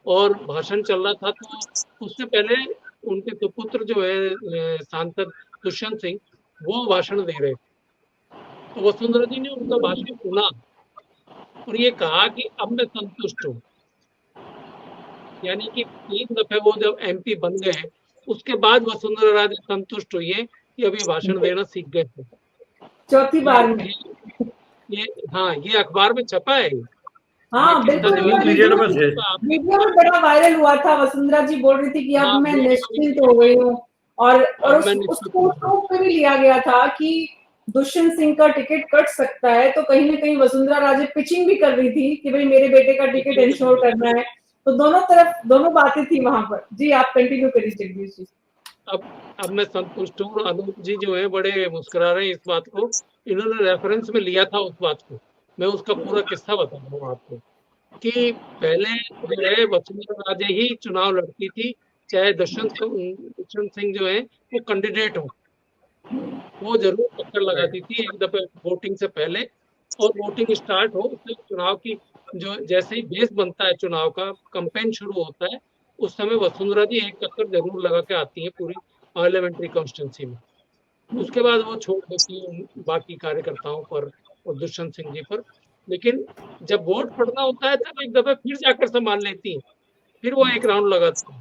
और भाषण चल रहा था तो उससे पहले उनके सुपुत्र जो है सांसद दुष्यंत सिंह, वो भाषण दे रहे थे। तो वसुंधरा जी ने उनका भाषण सुना और ये कहा कि अब मैं संतुष्ट हूँ। यानी कि 3 दफे वो जब MP बन गए, उसके बाद वसुंधरा राजे संतुष्ट हुई है कि अभी भाषण देना सीख गए थे। चौथी बार में। ये हाँ, ये अखबार में छपा है। हाँ बिल्कुल, पीरियड में थे। वीडियो में बड़ा वायरल हुआ था। वसुंधरा जी बोल रही थी कि अब हाँ, मैं निश्चिंत हो गई हूँ। और उसको पे भी लिया गया था कि दुष्यंत सिंह का टिकट कट सकता है, तो कहीं ना कहीं वसुंधरा राजे पिचिंग भी कर रही थी कि भाई मेरे बेटे का टिकट इंश्योर करना है। तो दोनों तरफ दोनों बातें थी वहां पर। जी आप कंटिन्यू करिए जगदीश जी। अब मैं संतुष्ट हूँ। अनूप जी जो है बड़े मुस्कुरा रहे हैं इस बात को। इन्होंने रेफरेंस में लिया था उस बात को। मैं उसका पूरा किस्सा बता रहा हूँ आपको कि पहले जो है वसुंधरा राजे ही चुनाव लड़ती थी, चाहे दुष्यंत सिंह जो है वो कैंडिडेट हो, वो जरूर चक्कर लगाती थी एक दफे वोटिंग से पहले। और वोटिंग स्टार्ट हो, उससे चुनाव की जो जैसे ही बेस बनता है, चुनाव का कैंपेन शुरू होता है, उस समय वसुंधरा जी एक चक्कर जरूर लगा के आती है पूरी पार्लियामेंट्री कॉन्स्टिट्यूंसी में। उसके बाद वो छोड़ देती है बाकी कार्यकर्ताओं पर और दुष्यंत सिंह जी पर। लेकिन जब वोट पड़ना होता है तब एक दफे फिर जाकर संभाल लेती है, फिर वो एक राउंड लगाती है।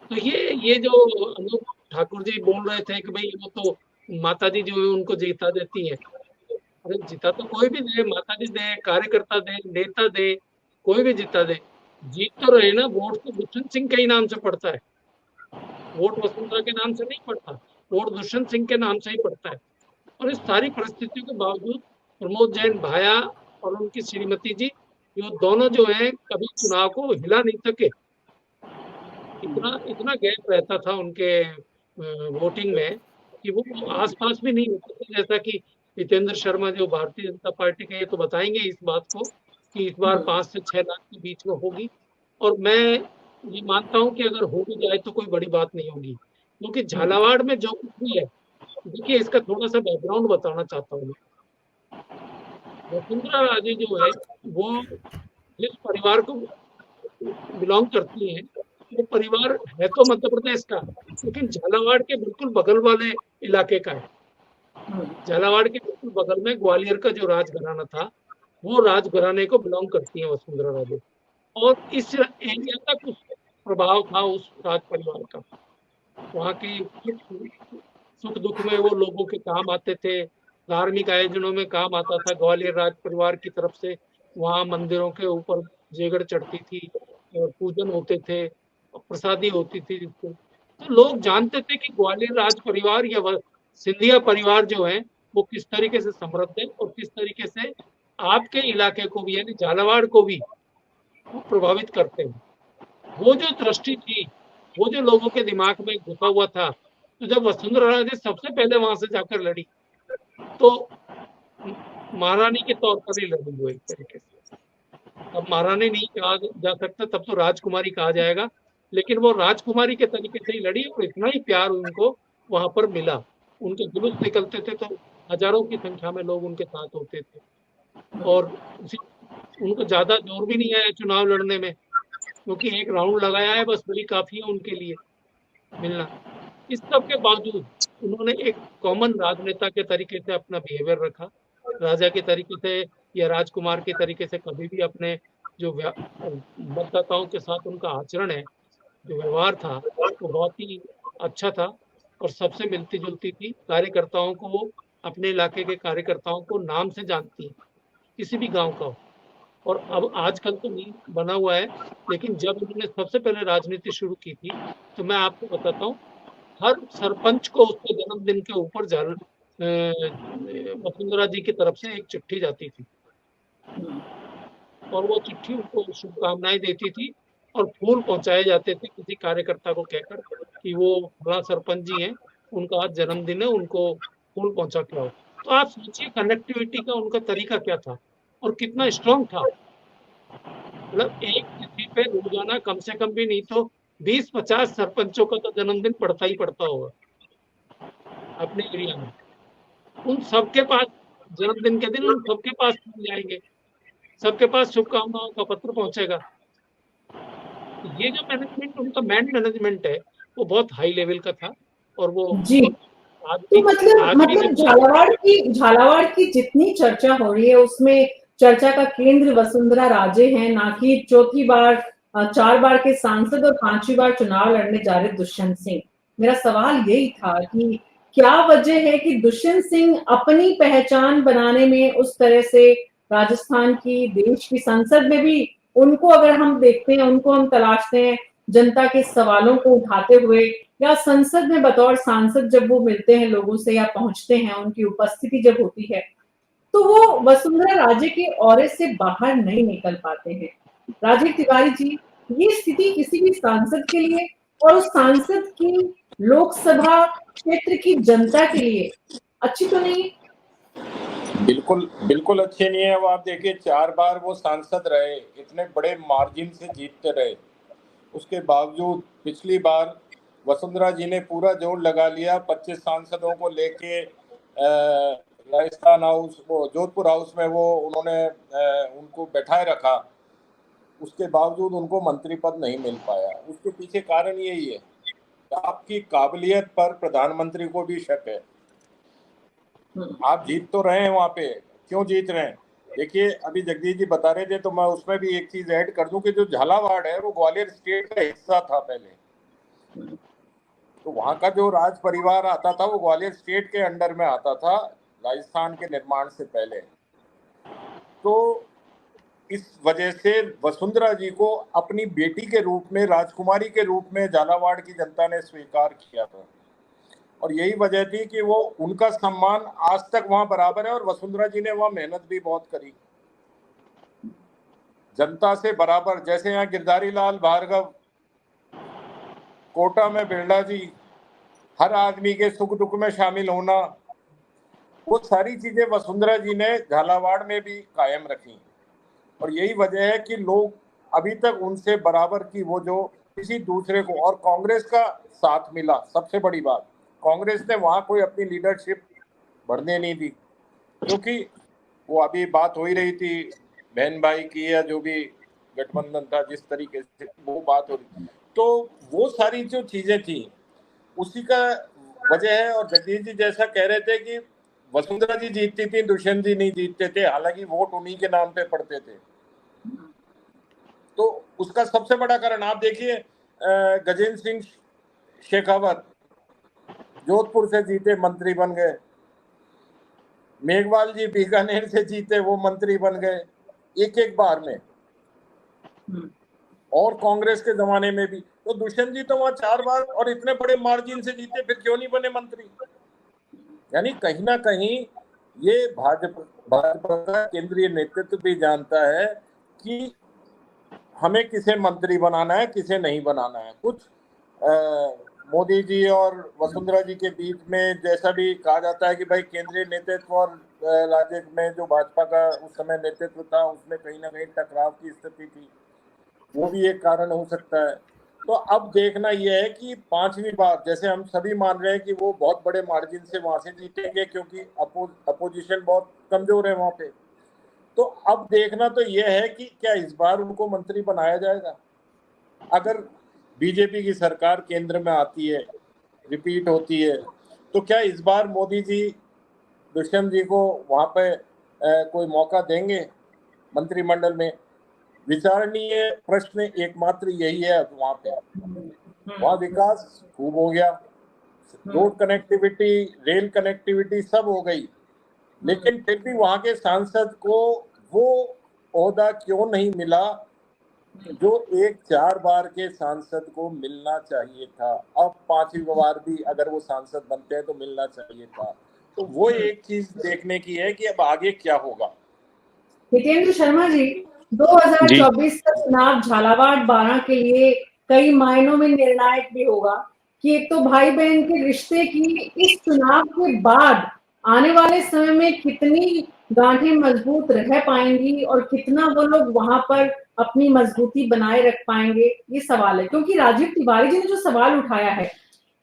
तो ये जो अनूप ठाकुर जी बोल रहे थे कि भाई वो तो माता जी जो है उनको जीता देती है। अरे जीता तो कोई भी दे, माता जी दे, कार्यकर्ता दे, नेता दे, कोई भी जीता दे, जीत तो रहे ना। वोट तो दुष्यंत सिंह के ही नाम से पड़ता है, वोट वसुंधरा के नाम से नहीं पड़ता, वोट दुष्यंत सिंह के नाम से ही पड़ता है। और इस सारी परिस्थितियों के बावजूद प्रमोद जैन भाया और उनकी श्रीमती जी, ये दोनों जो है कभी चुनाव को हिला नहीं सके। इतना गैप रहता था उनके वोटिंग में कि वो आसपास भी नहीं होते थे। जैसा कि हितेंद्र शर्मा जो भारतीय जनता पार्टी के, ये तो बताएंगे इस बात को कि इस बार 5 से 6 लाख के बीच में होगी। और मैं ये मानता हूं कि अगर हो भी जाए तो कोई बड़ी बात नहीं होगी, क्योंकि झालावाड़ में जो कुछ भी है, देखिए इसका थोड़ा सा बैकग्राउंड बताना चाहता हूँ मैं। वसुंधरा राजे जो है वो जिस परिवार को बिलोंग करती है, वो परिवार है तो मध्य प्रदेश का, लेकिन झालावाड़ के बिल्कुल बगल वाले इलाके का है। झालावाड़ के बिल्कुल बगल में ग्वालियर का जो राजघराना था, वो राजघराने को बिलोंग करती है वसुंधरा राजे। और इस एरिया तक उस प्रभाव था उस राज परिवार का। वहाँ की सुख दुख में वो लोगों के काम आते थे, धार्मिक आयोजनों में काम आता था। ग्वालियर राज परिवार की तरफ से वहाँ मंदिरों के ऊपर जेगड़ चढ़ती थी और पूजन होते थे, प्रसादी होती थी जिसको। तो लोग जानते थे कि ग्वालियर राज परिवार या सिंधिया परिवार जो है वो किस तरीके से समृद्ध है और किस तरीके से आपके इलाके को भी, यानी झालावाड़ को भी वो प्रभावित करते हैं। वो जो दृष्टि थी, वो जो लोगों के दिमाग में घुसा हुआ था, तो जब वसुंधरा राजे सबसे पहले वहां से जाकर लड़ी, तो महारानी के तौर पर ही लड़ी वो एक तरीके से। अब महारानी नहीं कहा जा सकता, तब तो राजकुमारी कहा जाएगा, लेकिन वो राजकुमारी के तरीके से ही लड़ी और इतना ही प्यार उनको वहां पर मिला। उनके जुलूस निकलते थे तो हजारों की संख्या में लोग उनके साथ होते थे। और उनको ज्यादा जोर भी नहीं आया चुनाव लड़ने में, क्योंकि एक राउंड लगाया है बस, वही काफी है उनके लिए मिलना। इस सब के बावजूद उन्होंने एक कॉमन राजनेता के तरीके से अपना बिहेवियर रखा, राजा के तरीके से या राजकुमार के तरीके से कभी भी अपने जो मतदाताओं के साथ उनका आचरण है, जो व्यवहार था, वो बहुत ही अच्छा था और सबसे मिलती जुलती थी। कार्यकर्ताओं को वो अपने इलाके के कार्यकर्ताओं को नाम से जानती है, किसी भी गांव का हो। और अब आजकल तो नहीं बना हुआ है, लेकिन जब उन्होंने सबसे पहले राजनीति शुरू की थी, तो मैं आपको बताता हूँ, हर सरपंच को उसके जन्मदिन के ऊपर वसुंधरा जी की तरफ से एक चिट्ठी जाती थी और वो चिट्ठी उनको शुभकामनाएं देती थी और फूल पहुंचाए जाते थे किसी कार्यकर्ता को कहकर कि वो फला सरपंच जी हैं, उनका आज जन्मदिन है, उनको फूल पहुंचा के आओ। तो आप सोचिए कनेक्टिविटी का उनका तरीका क्या था। और कितना स्ट्रांग था। मतलब एक तिथि पे रोजाना कम से कम भी नहीं तो 20-50 सरपंचों का तो जन्मदिन पड़ता ही पड़ता होगा अपने एरिया में। उन सबके पास जन्मदिन के दिन उन सबके पास जाएंगे, सबके पास शुभकामनाओं का पत्र पहुंचेगा। ये जो मैनेजमेंट, उनका मैनेजमेंट है वो बहुत हाई लेवल का था। और वो जी, तो मतलब झालावाड़ की जितनी चर्चा हो रही है उसमें चर्चा का केंद्र वसुंधरा राजे हैं, ना कि चौथी बार 4 बार के सांसद और 5वीं बार चुनाव लड़ने जा रहे दुष्यंत सिंह। मेरा सवाल यही था कि क्या वजह है कि दुष्यंत सिंह अपनी पहचान बनाने में उस तरह से राजस्थान की, देश की संसद में भी उनको अगर हम देखते हैं, उनको हम तलाशते हैं जनता के सवालों को उठाते हुए, या संसद में बतौर सांसद जब वो मिलते हैं लोगों से या पहुंचते हैं, उनकी उपस्थिति जब होती है तो वो वसुंधरा राजे के औरे से बाहर नहीं निकल पाते हैं। राजीव तिवारी जी, ये स्थिति किसी भी सांसद के लिए और उस सांसद की लोकसभा क्षेत्र की जनता के लिए अच्छी तो नहीं? बिल्कुल बिल्कुल अच्छे नहीं है। अब आप देखिए 4 बार वो सांसद रहे, इतने बड़े मार्जिन से जीतते रहे, उसके बावजूद पिछली बार वसुंधरा जी ने पूरा जोर लगा लिया 25 सांसदों को लेके राजस्थान हाउस, वो जोधपुर हाउस में वो उन्होंने उनको बैठाए रखा, उसके बावजूद उनको मंत्री पद नहीं मिल पाया। उसके पीछे कारण यही है, आपकी काबिलियत पर प्रधानमंत्री को भी शक है। आप जीत तो रहे हैं वहां पे, क्यों जीत रहे हैं? देखिए अभी जगदीश जी बता रहे थे तो मैं उसमें भी एक चीज ऐड कर दूं कि जो झालावाड़ है वो ग्वालियर स्टेट का हिस्सा था पहले, तो वहां का जो राज परिवार आता था वो ग्वालियर स्टेट के अंडर में आता था राजस्थान के निर्माण से पहले। तो इस वजह से वसुंधरा जी को अपनी बेटी के रूप में, राजकुमारी के रूप में झालावाड़ की जनता ने स्वीकार किया था, और यही वजह थी कि वो उनका सम्मान आज तक वहां बराबर है। और वसुंधरा जी ने वहां मेहनत भी बहुत करी जनता से बराबर। जैसे यहाँ गिरधारी लाल भार्गव, कोटा में बिरला जी, हर आदमी के सुख दुख में शामिल होना, वो सारी चीजें वसुंधरा जी ने झालावाड़ में भी कायम रखी। और यही वजह है कि लोग अभी तक उनसे बराबर की वो जो किसी दूसरे को, और कांग्रेस का साथ मिला, सबसे बड़ी बात कांग्रेस ने वहां कोई अपनी लीडरशिप बढ़ने नहीं दी, क्योंकि वो अभी बात हो ही रही थी बहन भाई की, या जो भी गठबंधन था जिस तरीके से वो बात हो रही, तो वो सारी जो चीजें थी उसी का वजह है। और जगदीश जी जैसा कह रहे थे कि वसुंधरा जी जीतती थी, दुष्यंत जी नहीं जीतते थे, हालांकि वोट उन्हीं के नाम पे पड़ते थे। तो उसका सबसे बड़ा कारण आप देखिए, गजेंद्र सिंह शेखावत जोधपुर से जीते, मंत्री बन गए। मेघवाल जी बीकानेर से जीते, वो मंत्री बन गए एक बार में, और कांग्रेस के जमाने में भी। तो दुष्यंत जी तो वहां 4 बार और इतने बड़े मार्जिन से जीते, फिर क्यों नहीं बने मंत्री? यानी कहीं ना कहीं ये भाजपा का केंद्रीय नेतृत्व भी जानता है कि हमें किसे मंत्री बनाना है, किसे नहीं बनाना है। कुछ मोदी जी और वसुंधरा जी के बीच में जैसा भी कहा जाता है कि भाई केंद्रीय नेतृत्व और राज्य में जो भाजपा का उस समय नेतृत्व था उसमें कहीं ना कहीं टकराव की स्थिति थी, वो भी एक कारण हो सकता है। तो अब देखना यह है कि 5वीं बार, जैसे हम सभी मान रहे हैं कि वो बहुत बड़े मार्जिन से वहां से जीतेंगे, क्योंकि अपोजिशन बहुत कमजोर है वहां पे। तो अब देखना तो यह है कि क्या इस बार उनको मंत्री बनाया जाएगा। अगर बीजेपी की सरकार केंद्र में आती है, रिपीट होती है, तो क्या इस बार मोदी जी दुष्यंत जी को वहां पे कोई मौका देंगे मंत्रिमंडल में? विचारणीय प्रश्न एकमात्र यही है। वहां पे वहां विकास खूब हो गया, रोड कनेक्टिविटी, रेल कनेक्टिविटी सब हो गई, लेकिन फिर भी वहां के सांसद को वो ओहदा क्यों नहीं मिला जो एक 4 बार के सांसद को मिलना चाहिए था? अब 5वीं बार भी अगर वो सांसद बनते हैं तो मिलना चाहिए था। तो वो एक चीज देखने की है कि अब आगे क्या होगा। हितेंद्र शर्मा जी, 2024 का चुनाव झालावाड़ बारां के लिए कई मायनों में निर्णायक भी होगा कि एक तो भाई बहन के रिश्ते की इस चुनाव के बाद आने वाले समय में कितनी गांठें मजबूत रह पाएंगी और कितना वो लोग वहां पर अपनी मजबूती बनाए रख पाएंगे, ये सवाल है। क्योंकि राजीव तिवारी जी ने जो सवाल उठाया है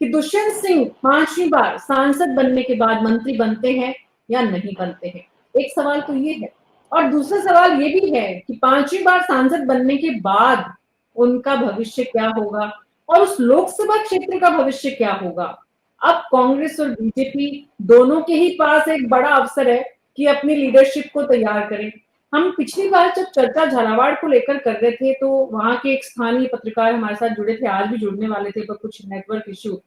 कि दुष्यंत सिंह 5वीं बार सांसद बनने के बाद मंत्री बनते हैं या नहीं बनते हैं, एक सवाल तो ये है। और दूसरा सवाल ये भी है कि 5वीं बार सांसद बनने के बाद उनका भविष्य क्या होगा और उस लोकसभा क्षेत्र का भविष्य क्या होगा। अब कांग्रेस और बीजेपी दोनों के ही पास एक बड़ा अवसर है कि अपनी लीडरशिप को तैयार करें। हम पिछली बार जब चर्चा झालावाड़ को लेकर कर रहे थे तो वहां के एक स्थानीय पत्रकार हमारे साथ जुड़े थे, आज भी जुड़ने वाले थे, पर कुछ नेटवर्क इश्यू,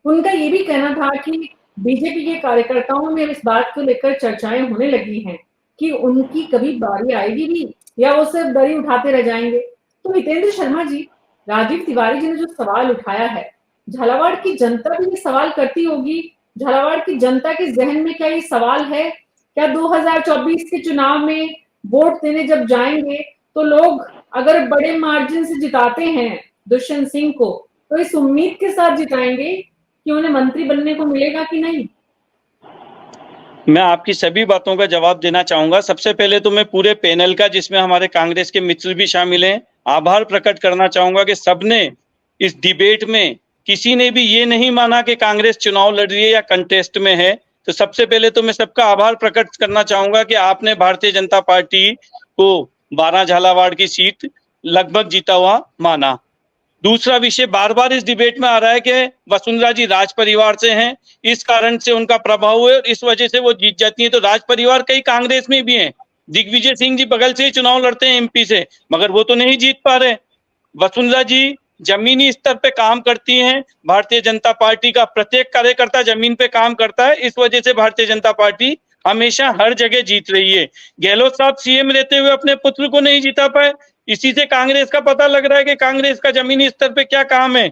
उनका ये भी कहना था कि बीजेपी के कार्यकर्ताओं में इस बात को लेकर चर्चाएं होने लगी हैं कि उनकी कभी बारी आएगी भी या वो सिर्फ दरी उठाते रह जाएंगे। तो हितेंद्र शर्मा जी, राजीव तिवारी जी ने जो सवाल उठाया है, झालावाड़ की जनता भी ये सवाल करती होगी। झालावाड़ की जनता के जहन में क्या ये सवाल है, क्या 2024 के चुनाव में वोट देने जब जाएंगे तो लोग अगर बड़े मार्जिन से जिताते हैं दुष्यंत सिंह को, तो इस उम्मीद के साथ जिताएंगे कि उन्हें मंत्री बनने को मिलेगा कि नहीं? मैं आपकी सभी बातों का जवाब देना चाहूंगा। सबसे पहले तो मैं पूरे पैनल का, जिसमें हमारे कांग्रेस के मित्र भी शामिल हैं, आभार प्रकट करना चाहूंगा कि सबने इस डिबेट में किसी ने भी ये नहीं माना कि कांग्रेस चुनाव लड़ रही है या कंटेस्ट में है। तो सबसे पहले तो मैं सबका आभार प्रकट करना चाहूंगा कि आपने भारतीय जनता पार्टी को 12 झालावाड़ की सीट लगभग जीता हुआ माना। दूसरा विषय बार बार इस डिबेट में आ रहा है कि वसुंधरा जी राज परिवार से हैं, इस कारण से उनका प्रभाव है और इस वजह से वो जीत जाती है। तो राज परिवार कई कांग्रेस में भी हैं। दिग्विजय सिंह जी बगल से ही चुनाव लड़ते हैं एमपी से, मगर वो तो नहीं जीत पा रहे। वसुंधरा जी जमीनी स्तर पे काम करती हैं। भारतीय जनता पार्टी का प्रत्येक कार्यकर्ता जमीन पे काम करता है, इस वजह से भारतीय जनता पार्टी हमेशा हर जगह जीत रही है। गहलोत साहब सीएम रहते हुए अपने पुत्र को नहीं जीता पाए, इसी से कांग्रेस का पता लग रहा है कि कांग्रेस का जमीनी स्तर पे क्या काम है।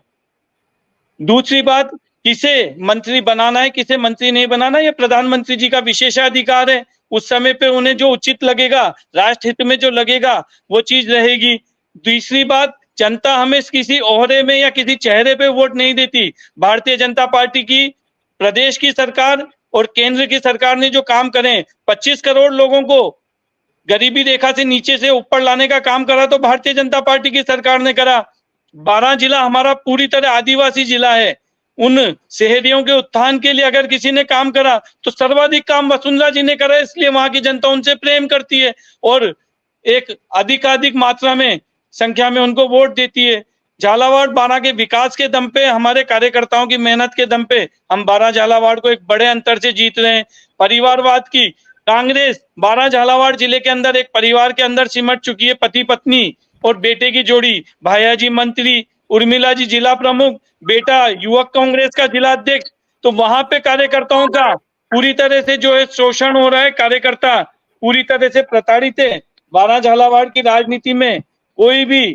दूसरी बात, किसे मंत्री बनाना है किसे मंत्री नहीं बनाना, ये प्रधानमंत्री जी का विशेषाधिकार है। उस समय पे उन्हें जो उचित लगेगा, राष्ट्र हित में जो लगेगा, वो चीज रहेगी। तीसरी बात, जनता हमें किसी ओहरे में या किसी चेहरे पे वोट नहीं देती। भारतीय जनता पार्टी की प्रदेश की सरकार और केंद्र की सरकार ने जो काम करे, 25 करोड़ लोगों को गरीबी रेखा से नीचे से ऊपर लाने का काम करा तो भारतीय जनता पार्टी की सरकार ने करा। 12 जिला हमारा पूरी तरह आदिवासी जिला है, उन शहरियों के उत्थान के लिए अगर किसी ने काम करा तो सर्वाधिक काम वसुंधरा जी ने करा, इसलिए वहां की जनता उनसे प्रेम करती है और एक अधिकाधिक मात्रा में संख्या में उनको वोट देती है। झालावाड़ 12 के विकास के दम पे, हमारे कार्यकर्ताओं की मेहनत के दम पे हम 12 झालावाड़ को एक बड़े अंतर से जीत रहे हैं। परिवारवाद की कांग्रेस 12 झालावाड़ जिले के अंदर एक परिवार के अंदर सिमट चुकी है। पति पत्नी और बेटे की जोड़ी, भाया जी मंत्री, उर्मिला जी जिला प्रमुख, बेटा युवक कांग्रेस का जिला अध्यक्ष। तो वहां पे कार्यकर्ताओं का पूरी तरह से जो है शोषण हो रहा है, कार्यकर्ता पूरी तरह से प्रताड़ित है। 12 झालावाड़ की राजनीति में कोई भी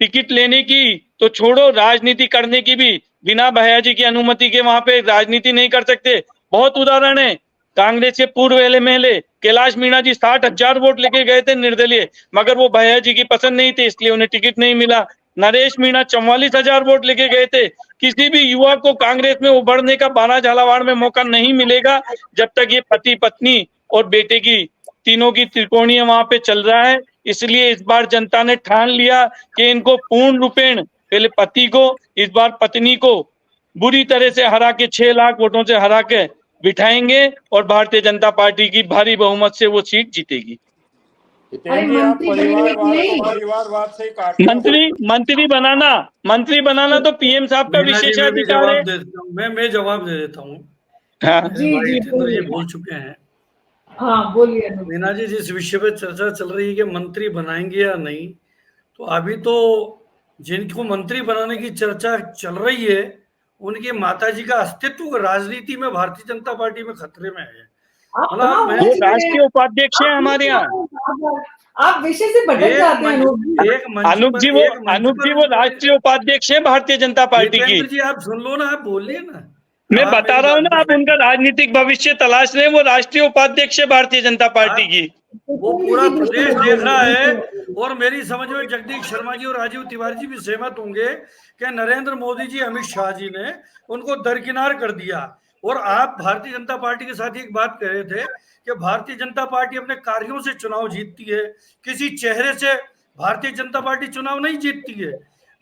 टिकट लेने की तो छोड़ो, राजनीति करने की भी बिना भैया जी की अनुमति के वहां पे राजनीति नहीं कर सकते। बहुत उदाहरण है, कांग्रेस के पूर्व एमएलए कैलाश मीणा जी 60,000 वोट लेके गए थे निर्दलीय, मगर वो भैया जी की पसंद नहीं थे, इसलिए उन्हें टिकट नहीं मिला। नरेश मीणा 44,000 वोट लेके गए थे। किसी भी युवा को कांग्रेस में उभरने का 12 झालावाड़ में मौका नहीं मिलेगा जब तक ये पति पत्नी और बेटे की तीनों की त्रिकोणीय वहां पे चल रहा है। इसलिए इस बार जनता ने ठान लिया कि इनको पूर्ण रूपेण, पहले पति को, इस बार पत्नी को बुरी तरह से हरा के 6 लाख वोटों से हरा के बिठाएंगे और भारतीय जनता पार्टी की भारी बहुमत से वो सीट जीतेगी। परिवारवाद से मंत्री बनाना तो पीएम साहब का विशेषाधिकार है। मैं जवाब दे देता हूँ। हाँ जी ये बोल चुके हैं। हाँ बोलिए मीना जी, जिस विषय पे चर्चा चल रही है कि मंत्री बनाएंगे या नहीं, तो अभी तो जिनको मंत्री बनाने की चर्चा चल रही है उनके माताजी का अस्तित्व राजनीति में भारतीय जनता पार्टी में खतरे में है। वो राष्ट्रीय उपाध्यक्ष है हमारे यहाँ। आप विषय से भटक जाते हैं अनूप जी, वो राष्ट्रीय उपाध्यक्ष है भारतीय जनता पार्टी की। जी आप सुन लो ना, आप बोलिए ना। मैं बता रहा हूँ ना, आप उनका राजनीतिक भविष्य तलाश रहे हैं। वो राष्ट्रीय उपाध्यक्ष है भारतीय जनता पार्टी की। वो पूरा प्रदेश देख रहा है। और मेरी समझ में जगदीश शर्मा जी और राजीव तिवारी जी भी सहमत होंगे कि नरेंद्र मोदी जी, अमित शाह जी ने उनको दरकिनार कर दिया। और आप भारतीय जनता पार्टी के साथ एक बात कह रहे थे कि भारतीय जनता पार्टी अपने कार्यों से चुनाव जीतती है, किसी चेहरे से भारतीय जनता पार्टी चुनाव नहीं जीतती है।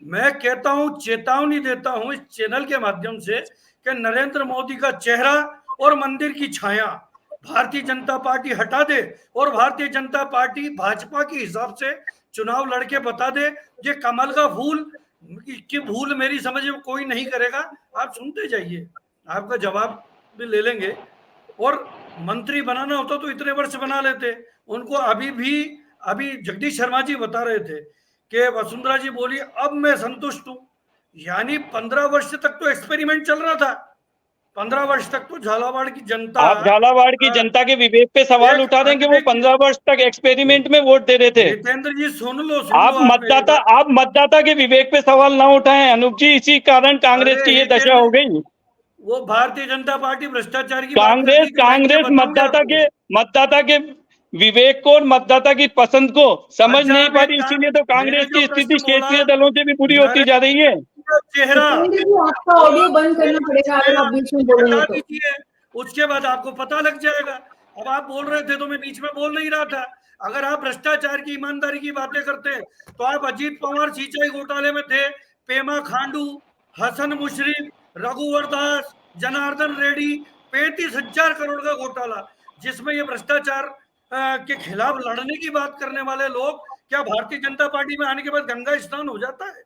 मैं कहता हूं, चेतावनी देता हूं इस चैनल के माध्यम से कि नरेंद्र मोदी का चेहरा और मंदिर की छाया भारतीय जनता पार्टी हटा दे और भारतीय जनता पार्टी भाजपा के हिसाब से चुनाव लड़के बता दे। ये कमल का फूल की भूल मेरी समझ में कोई नहीं करेगा। आप सुनते जाइए, आपका जवाब भी ले लेंगे। और मंत्री बनाना होता तो इतने वर्ष बना लेते। उनको अभी जगदीश शर्मा जी बता रहे थे कि वसुंधरा जी बोली अब मैं संतुष्ट हूं, यानी 15 वर्ष तक तो एक्सपेरिमेंट चल रहा था। 15 वर्ष तक तो झालावाड़ की जनता, आप झालावाड़ की जनता के विवेक पे सवाल उठा रहे हैं कि वो 15 वर्ष तक एक्सपेरिमेंट में वोट दे रहे थे। जितेंद्र जी सुन लो आप मतदाता के विवेक पे सवाल ना उठाएं अनूप जी, इसी कारण कांग्रेस की ये दशा हो गई। वो भारतीय जनता पार्टी भ्रष्टाचार की कांग्रेस मतदाता के विवेक को और मतदाता की पसंद को समझ नहीं पा रही, इसीलिए तो कांग्रेस की स्थिति क्षेत्रीय दलों से भी बुरी होती जा रही है। चेहरा आपका ऑडियो बंद करना पड़ेगा अगर आप बीच में बोलेंगे तो। उसके बाद आपको पता लग जाएगा। अब आप बोल रहे थे तो मैं बीच में बोल नहीं रहा था। अगर आप भ्रष्टाचार की, ईमानदारी की बातें करते तो आप अजीत पवार सिंचाई घोटाले में थे, पेमा खांडू, हसन मुशर्रफ, रघुवर दास, जनार्दन रेड्डी, 35,000 करोड़ का घोटाला, जिसमें ये भ्रष्टाचार के खिलाफ लड़ने की बात करने वाले लोग क्या भारतीय जनता पार्टी में आने के बाद गंगा स्नान हो जाता है?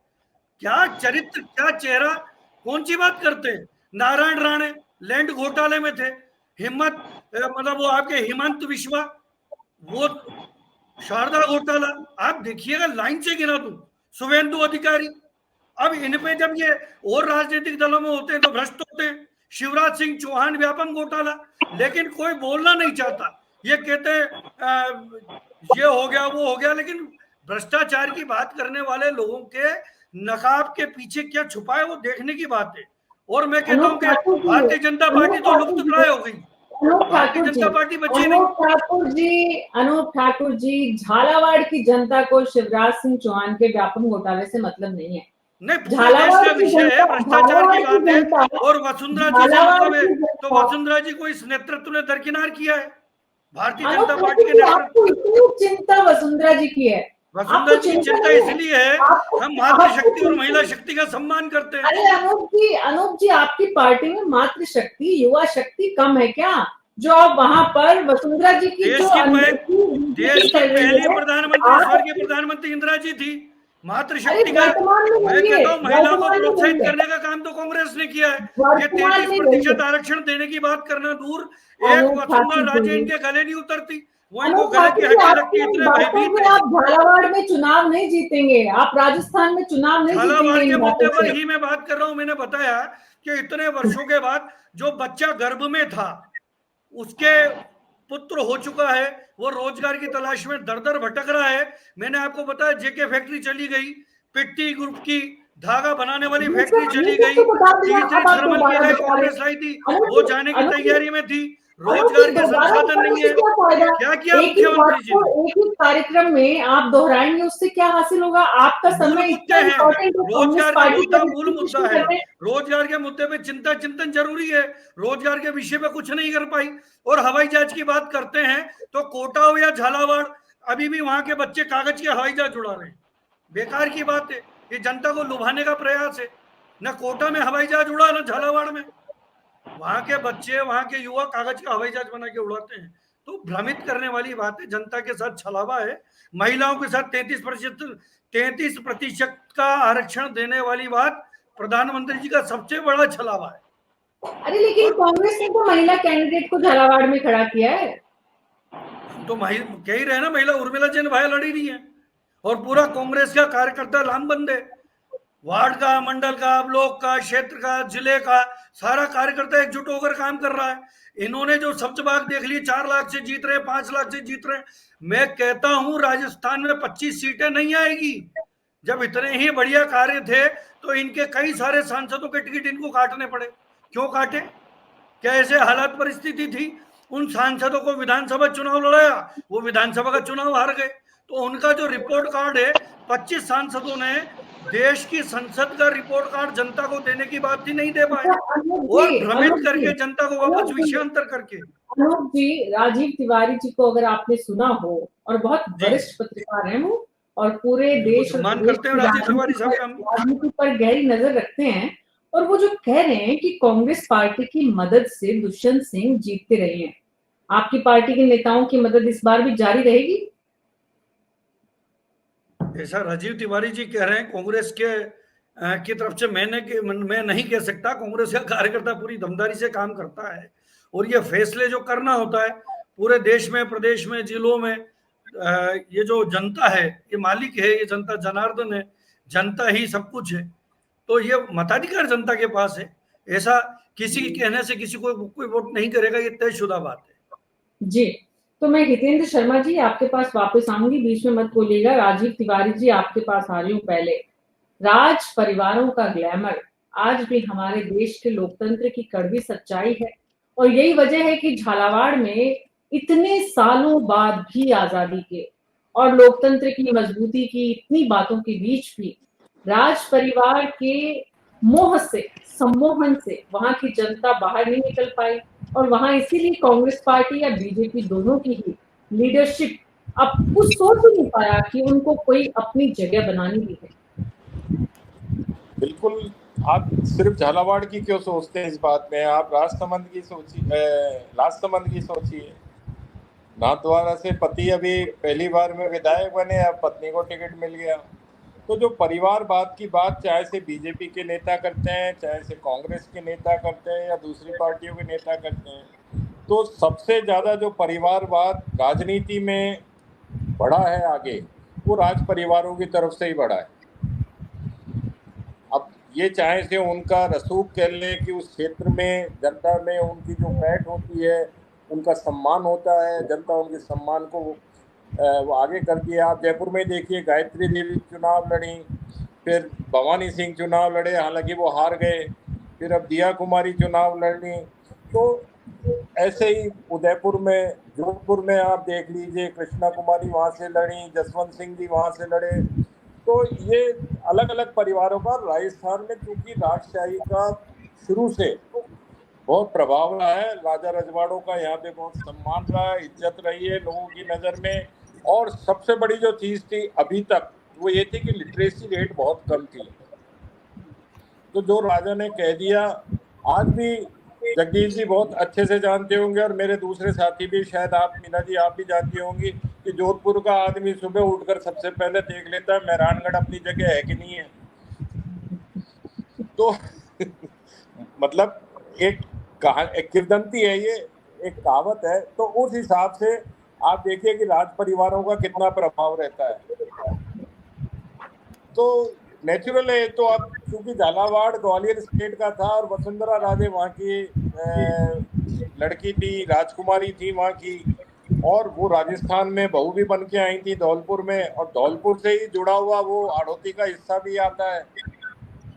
क्या चरित्र, क्या चेहरा, कौन सी बात करते हैं? नारायण राणे लैंड घोटाले में थे, मतलब वो आपके हिमंत विश्वा, वो शारदा घोटाला, आप देखिएगा लाइन से गिना दूं, शुभेंदु अधिकारी। अब इन पे जब ये और राजनीतिक दलों में होते हैं तो भ्रष्ट होते हैं। शिवराज सिंह चौहान व्यापम घोटाला, लेकिन कोई बोलना नहीं चाहता। ये कहते हैं ये हो गया वो हो गया, लेकिन भ्रष्टाचार की बात करने वाले लोगों के नकाब के पीछे क्या छुपा है वो देखने की बात है। और मैं कहता हूं कि भारतीय जनता पार्टी तो लुप्त प्राय हो गई, भारतीय जनता पार्टी बची नहीं। अनूप ठाकुर जी, झालावाड़ की जनता को शिवराज सिंह चौहान के व्यापम घोटाले से मतलब नहीं है। नहीं, पूरे देश का विषय है, भ्रष्टाचार की बात है। और वसुंधरा जी से मतलब है तो वसुंधरा जी को इस नेतृत्व ने दरकिनार किया है भारतीय जनता पार्टी के नेतृत्व। इतनी चिंता वसुंधरा जी की है, वसुंधरा जी चिंता इसलिए है, हम मातृशक्ति और महिला शक्ति का सम्मान करते हैं। अरे अनूप जी आपकी पार्टी में मातृशक्ति, युवा शक्ति कम है क्या? जो आप वहां पर वसुंधरा जी की देश की पहली प्रधानमंत्री, स्वर्गीय प्रधानमंत्री इंदिरा जी थी। मातृशक्ति का मैं कहता हूँ महिलाओं को प्रोत्साहित करने का काम तो कांग्रेस ने किया है। ये 33% आरक्षण देने की बात करना दूर, एक वसुंधरा राजे इनके गले नहीं उतरती, वो इनको गले की हड्डी लगती है। इतने भयभीत है। आप झालावाड़ में चुनाव नहीं जीतेंगे, आप राजस्थान में चुनाव नहीं जीतेंगे। झालावाड़ के मुद्दे पर ही मैं बात कर रहा हूँ। मैंने बताया कि इतने वर्षों के बाद जो बच्चा गर्भ में था उसके पुत्र हो चुका है, वो रोजगार की तलाश में दर दर भटक रहा है। मैंने आपको बताया जेके फैक्ट्री चली गई, पिट्टी ग्रुप की धागा बनाने वाली फैक्ट्री चली गई, तीसरी थर्मल की कांग्रेस लाई थी, वो जाने की तैयारी में थी। रोजगार के संसाधन नहीं है। क्या किया मुख्यमंत्री जी? एक ही कार्यक्रम में आप दोहराएंगे, उससे क्या हासिल होगा? आपका समय इतना इम्पोर्टेंट है। रोजगार का मुद्दा मूल मुद्दा है। रोजगार के मुद्दे पे चिंतन जरूरी है। रोजगार के विषय पे कुछ नहीं कर पाई। और हवाई जहाज की बात करते हैं तो कोटा हो या झालावाड़, अभी भी वहां के बच्चे कागज के हवाई जहाज उड़ा रहे हैं। बेकार की बात है, ये जनता को लुभाने का प्रयास है। न कोटा में हवाई जहाज उड़ा, न झालावाड़ में। वहां के बच्चे, वहां के युवा कागज का हवाई जहाज बना के उड़ाते हैं। तो भ्रमित करने वाली बात है। जनता के साथ छलावा है। महिलाओं के साथ 33% का आरक्षण देने वाली बात प्रधानमंत्री जी का सबसे बड़ा छलावा है। अरे लेकिन कांग्रेस ने तो महिला कैंडिडेट को झालावाड़ में खड़ा किया है। तो कह ही रहे ना, महिला उर्मिला जैन भाई लड़ी रही है और पूरा कांग्रेस का कार्यकर्ता लामबंद है। वार्ड का, मंडल का, ब्लॉक का, क्षेत्र का, जिले का सारा कार्यकर्ता एकजुट होकर काम कर रहा है। इन्होंने जो सब्जबाग देख ली, 4 लाख से जीत रहे, 5 लाख से जीत रहे। मैं कहता हूं राजस्थान में 25 सीटें नहीं आएगी। जब इतने ही बढ़िया कार्य थे तो इनके कई सारे सांसदों के टिकट इनको काटने पड़े। क्यों काटे? क्या ऐसे हालात परिस्थिति थी? उन सांसदों को विधानसभा चुनाव लड़ाया, वो विधानसभा का चुनाव हार गए। तो उनका जो रिपोर्ट कार्ड है, 25 सांसदों ने देश की संसद का रिपोर्ट कार्ड जनता को देने की बात ही नहीं दे पाए अनूप और जी, भ्रमित अनूप करके जी, जनता को वापस अनूप जी, विषयांतर करके। अनूप जी, राजीव तिवारी जी को अगर आपने सुना हो, और बहुत जी वरिष्ठ पत्रकार हैं वो, और पूरे बिल्कुल देश और सम्मान प्रदेश करते हैं की राजीव तिवारी साहब का हम। राजनीति पर गहरी नजर रखते हैं, और वो जो कह रहे हैं कि कांग्रेस पार्टी की मदद से दुष्यंत सिंह जीतते रहे हैं, आपकी पार्टी के नेताओं की मदद इस बार भी जारी रहेगी? ऐसा राजीव तिवारी जी कह रहे हैं कांग्रेस के की तरफ से मैं नहीं कह सकता। कांग्रेस का कार्यकर्ता पूरी दमदारी से काम करता है और ये फैसले जो करना होता है पूरे देश में, प्रदेश में, जिलों में, ये जो जनता है ये मालिक है, ये जनता जनार्दन है, जनता ही सब कुछ है। तो ये मताधिकार जनता के पास है। ऐसा किसी के कहने से किसी को कोई वोट नहीं करेगा, ये तयशुदा बात है। जी, तो मैं हितेंद्र शर्मा जी आपके पास वापस आऊंगी, बीच में मत बोलिएगा। राजीव तिवारी जी आपके पास आ रही हूँ। पहले, राज परिवारों का ग्लैमर आज भी हमारे देश के लोकतंत्र की कड़वी सच्चाई है, और यही वजह है कि झालावाड़ में इतने सालों बाद भी आजादी के और लोकतंत्र की मजबूती की इतनी बातों के बीच भी राज परिवार के मोह से, सम्मोहन से वहां की जनता बाहर नहीं निकल पाई, और वहां इसीलिए कांग्रेस पार्टी या बीजेपी दोनों की ही लीडरशिप अब कुछ सोच ही नहीं पाया कि उनको कोई अपनी जगह बनानी भी है। बिल्कुल, आप सिर्फ झालावाड़ की क्यों सोचते हैं इस बात में? आप राजसमंद की सोचिए, राजसमंद की सोचिए। नाथद्वारा से पति अभी पहली बार में विधायक बने, अब पत्नी को टिकट मिल गया। तो जो परिवारवाद की बात चाहे से बीजेपी के नेता करते हैं, चाहे से कांग्रेस के नेता करते हैं या दूसरी पार्टियों के नेता करते हैं, तो सबसे ज्यादा जो परिवारवाद राजनीति में बढ़ा है आगे, वो राज परिवारों की तरफ से ही बढ़ा है। अब ये चाहे से उनका रसूख कह लें कि उस क्षेत्र में जनता में उनकी जो पैठ होती है, उनका सम्मान होता है, जनता उनके सम्मान को वो आगे कर दिया। आप जयपुर में देखिए, गायत्री देवी चुनाव लड़ी, फिर भवानी सिंह चुनाव लड़े, हालांकि वो हार गए, फिर अब दिया कुमारी चुनाव लड़ी। तो ऐसे ही उदयपुर में, जोधपुर में आप देख लीजिए, कृष्णा कुमारी वहाँ से लड़ी, जसवंत सिंह जी वहाँ से लड़े। तो ये अलग अलग परिवारों का राजस्थान में, क्योंकि राजशाही का शुरू से बहुत प्रभाव रहा है, राजा रजवाड़ों का यहाँ पे बहुत सम्मान रहा है, इज्जत रही है लोगों की नज़र में। और सबसे बड़ी जो चीज़ थी अभी तक, वो ये थी कि लिटरेसी रेट बहुत कम थी। तो जो राजा ने कह दिया, आज भी जगदीश जी बहुत अच्छे से जानते होंगे, और मेरे दूसरे साथी भी, शायद आप मीना जी आप भी जानती होंगी, कि जोधपुर का आदमी सुबह उठकर सबसे पहले देख लेता है मेहरानगढ़ अपनी जगह है कि नहीं है। तो मतलब एक किंवदंती है, ये एक कहावत है। तो उस हिसाब से आप देखिए कि राज परिवारों का कितना प्रभाव रहता है। तो नेचुरल है। तो अब क्योंकि झालावाड़ ग्वालियर स्टेट का था, और वसुंधरा राजे वहाँ की लड़की थी, राजकुमारी थी वहाँ की, और वो राजस्थान में बहू भी बन के आई थी धौलपुर में, और धौलपुर से ही जुड़ा हुआ वो हाड़ौती का हिस्सा भी आता है।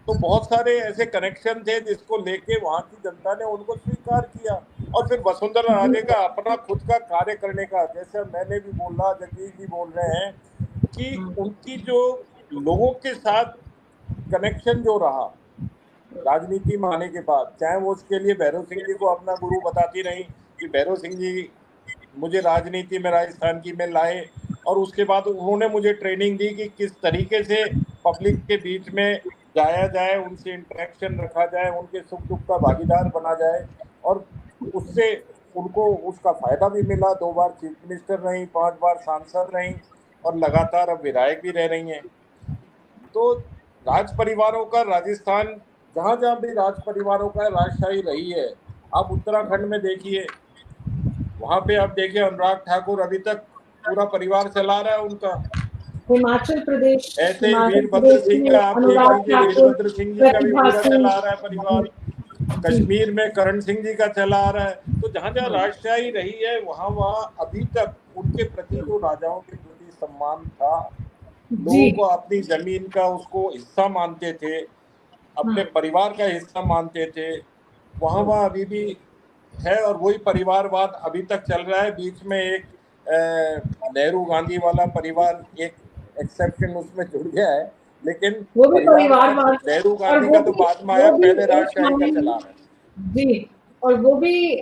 तो बहुत सारे ऐसे कनेक्शन थे जिसको लेके वहाँ की जनता ने उनको स्वीकार किया। और फिर वसुंधरा राजे का अपना खुद का कार्य करने का, जैसे मैंने भी बोला, जगदीश जी बोल रहे हैं, कि उनकी जो लोगों के साथ कनेक्शन जो रहा राजनीति में आने के बाद, चाहे वो उसके लिए भैरव सिंह जी को अपना गुरु बताती रही कि भैरव सिंह जी मुझे राजनीति में राजस्थान की में लाए, और उसके बाद उन्होंने मुझे ट्रेनिंग दी कि किस तरीके से पब्लिक के बीच में जाया जाए, उनसे इंटरेक्शन रखा जाए, उनके सुख दुख का भागीदार बना जाए। और उससे उनको उसका फायदा भी मिला। 2 बार चीफ मिनिस्टर रही, 5 बार सांसद रही, और लगातार अब विधायक भी रह रही हैं। तो राज परिवारों का राजस्थान, जहाँ जहाँ भी राज परिवारों का राजशाही रही है, आप उत्तराखंड में देखिए, वहाँ पे आप देखिए अनुराग ठाकुर अभी तक पूरा परिवार चला रहा है उनका। हिमाचल प्रदेश, ऐसे ही वीरभद्र सिंह का आप देख लीजिए, वीरभद्र सिंह जी का भी पूरा चला रहा है परिवार। कश्मीर में करण सिंह जी का चला आ रहा है। तो जहाँ जहाँ राजशाही रही है, वहाँ वहाँ अभी तक उनके प्रति जो राजाओं के प्रति सम्मान था, लोगों को अपनी जमीन का उसको हिस्सा मानते थे, अपने परिवार का हिस्सा मानते थे, वहाँ वहाँ अभी भी है। और वही परिवारवाद अभी तक चल रहा है। बीच में एक नेहरू गांधी वाला परिवार एक एक्सेप्शन उसमें जुड़ गया है, लेकिन वो भी परिवारवाद, नेहरू और गांधी वो का तो भी बाद में आया, वो भी पहले राजशाही का एक चला है। जी, और वो भी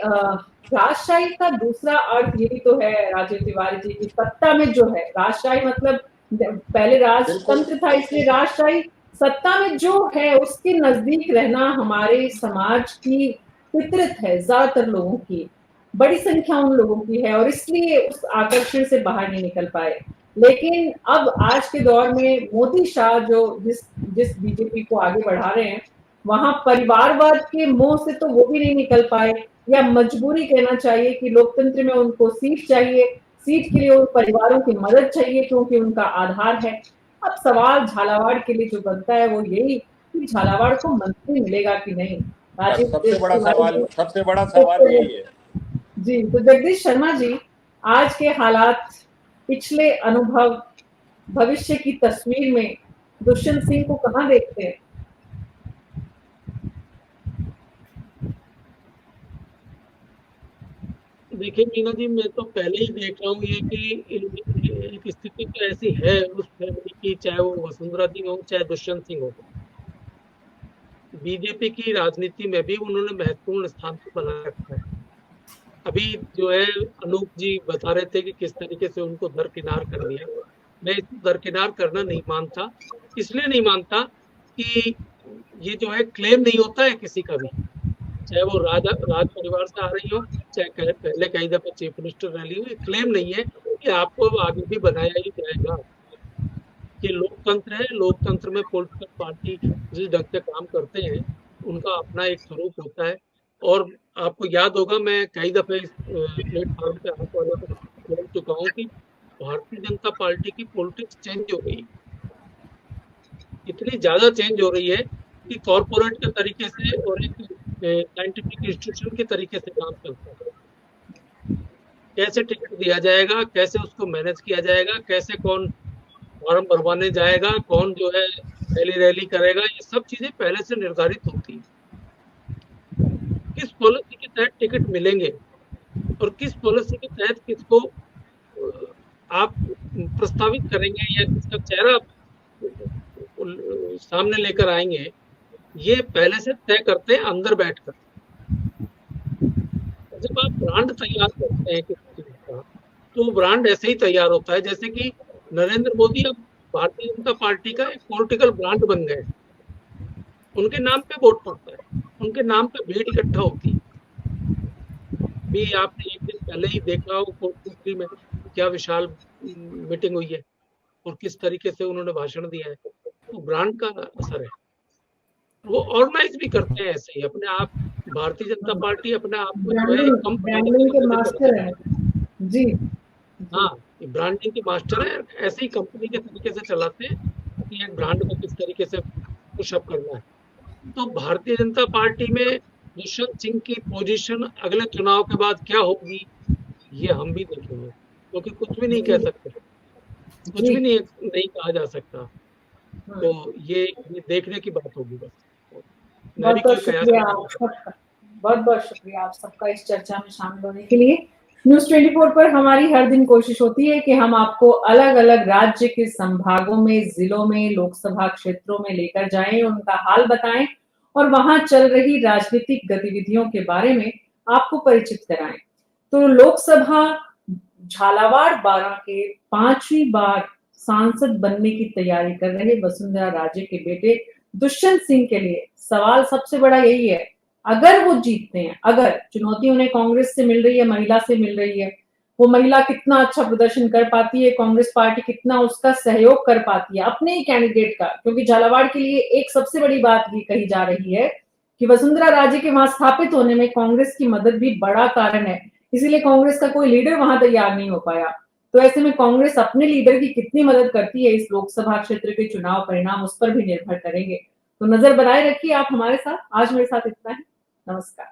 राजशाही का दूसरा अर्थ ये भी तो है राजीव तिवारी जी की सत्ता में जो है राजशाही मतलब पहले राजतंत्र था, इसलिए राजशाही सत्ता में जो है उसके नजदीक रहना हमारे समाज की फितरत है, ज्यादातर लोगों की, बड़ी संख्या उन लोगों की है, और इसलिए उस आकर्षण से बाहर नहीं निकल पाए। लेकिन अब आज के दौर में मोदी शाह जो जिस बीजेपी को आगे बढ़ा रहे हैं, वहां परिवारवाद के मोह से तो वो भी नहीं निकल पाए, या मजबूरी कहना चाहिए कि लोकतंत्र में उनको सीट चाहिए, सीट के लिए उन परिवारों की मदद चाहिए क्योंकि उनका आधार है। अब सवाल झालावाड़ के लिए जो बनता है वो यही कि झालावाड़ को मंत्री मिलेगा कि नहीं। राजीव सबसे बड़ा तिवारी सवाल यही है। जी, तो जगदीश शर्मा जी, आज के हालात, पिछले अनुभव, भविष्य की तस्वीर में दुष्यंत सिंह को कहाँ देखते हैं? देखिए मीना जी, मैं तो पहले ही देख रहा हूँ ये कि एक स्थिति तो ऐसी है उस फैमिली की, चाहे वो वसुंधरा जी हो चाहे दुष्यंत सिंह हो, बीजेपी की राजनीति में भी उन्होंने महत्वपूर्ण स्थान तो बना रखा है। अभी जो है अनूप जी बता रहे थे कि किस तरीके से उनको दरकिनार कर दिया। मैं इसको दरकिनार करना नहीं मानता, इसलिए नहीं मानता कि ये जो है क्लेम नहीं होता है किसी का भी, चाहे वो राज परिवार से आ रही हो, चाहे पहले कई दफे चीफ मिनिस्टर रही हो, ये क्लेम नहीं है कि आपको अब आगे भी बनाया ही जाएगा। ये लोकतंत्र है, लोकतंत्र में पॉलिटिकल पार्टी जिस ढंग से काम करते हैं उनका अपना एक स्वरूप होता है। और आपको याद होगा, मैं कई दफे इस प्लेटफॉर्म पे आप वालों को बोल चुका हूँ कि भारतीय जनता पार्टी की पॉलिटिक्स चेंज हो गई, इतनी ज्यादा चेंज हो रही है कि कॉरपोरेट के तरीके से और एक साइंटिफिक इंस्टीट्यूशन के तरीके से काम करता है। कैसे टिकट दिया जाएगा, कैसे उसको मैनेज किया जाएगा, कैसे कौन फॉर्म भरवाने जाएगा, कौन जो है रैली करेगा, ये सब चीजें पहले से निर्धारित होती है। किस पॉलिसी के तहत टिकट मिलेंगे और किस पॉलिसी के तहत किसको आप प्रस्तावित करेंगे या किसका चेहरा सामने लेकर आएंगे, ये पहले से तय करते हैं अंदर बैठकर। जब आप ब्रांड तैयार करते हैं किसी चीज का, तो ब्रांड ऐसे ही तैयार होता है जैसे कि नरेंद्र मोदी अब भारतीय जनता पार्टी का एक पॉलिटिकल ब्रांड बन गए। उनके नाम पे वोट पड़ता है, उनके नाम पे भीड़ इकट्ठा होती है। भी आपने एक दिन पहले ही देखा हो कोटपुतली में क्या विशाल मीटिंग हुई है और किस तरीके से उन्होंने भाषण दिया है। तो ब्रांड का असर है, वो ऑर्गेनाइज भी करते हैं ऐसे ही अपने आप। भारतीय जनता पार्टी अपने आप को जो है ब्रांडिंग के मास्टर है जी। हाँ, ब्रांडिंग के मास्टर है, ऐसे ही कंपनी के तरीके से चलाते हैं कि एक ब्रांड को किस तरीके से पुशअप करना है। तो भारतीय जनता पार्टी में दुष्यंत सिंह की पोजीशन अगले चुनाव के बाद क्या होगी, ये हम भी देखेंगे, क्योंकि कुछ भी नहीं कह सकते, कुछ भी नहीं कहा जा सकता। तो ये देखने की बात होगी बस। बहुत बहुत शुक्रिया आप सबका इस चर्चा में शामिल होने के लिए। न्यूज़ 24 पर हमारी हर दिन कोशिश होती है कि हम आपको अलग अलग राज्य के संभागों में, जिलों में, लोकसभा क्षेत्रों में लेकर जाएं, उनका हाल बताएं और वहां चल रही राजनीतिक गतिविधियों के बारे में आपको परिचित कराएं। तो लोकसभा झालावाड़ बारां के 5वीं बार सांसद बनने की तैयारी कर रहे वसुंधरा राजे के बेटे दुष्यंत सिंह के लिए सवाल सबसे बड़ा यही है, अगर वो जीतते हैं, अगर चुनौती उन्हें कांग्रेस से मिल रही है, महिला से मिल रही है, वो महिला कितना अच्छा प्रदर्शन कर पाती है, कांग्रेस पार्टी कितना उसका सहयोग कर पाती है अपने ही कैंडिडेट का। क्योंकि झालावाड़ के लिए एक सबसे बड़ी बात ये कही जा रही है कि वसुंधरा राजे के वहां स्थापित होने में कांग्रेस की मदद भी बड़ा कारण है, इसीलिए कांग्रेस का कोई लीडर वहां तैयार नहीं हो पाया। तो ऐसे में कांग्रेस अपने लीडर की कितनी मदद करती है इस लोकसभा क्षेत्र के चुनाव परिणाम उस पर भी निर्भर करेंगे। तो नजर बनाए रखिए आप हमारे साथ। आज मेरे साथ इतना है, नमस्कार।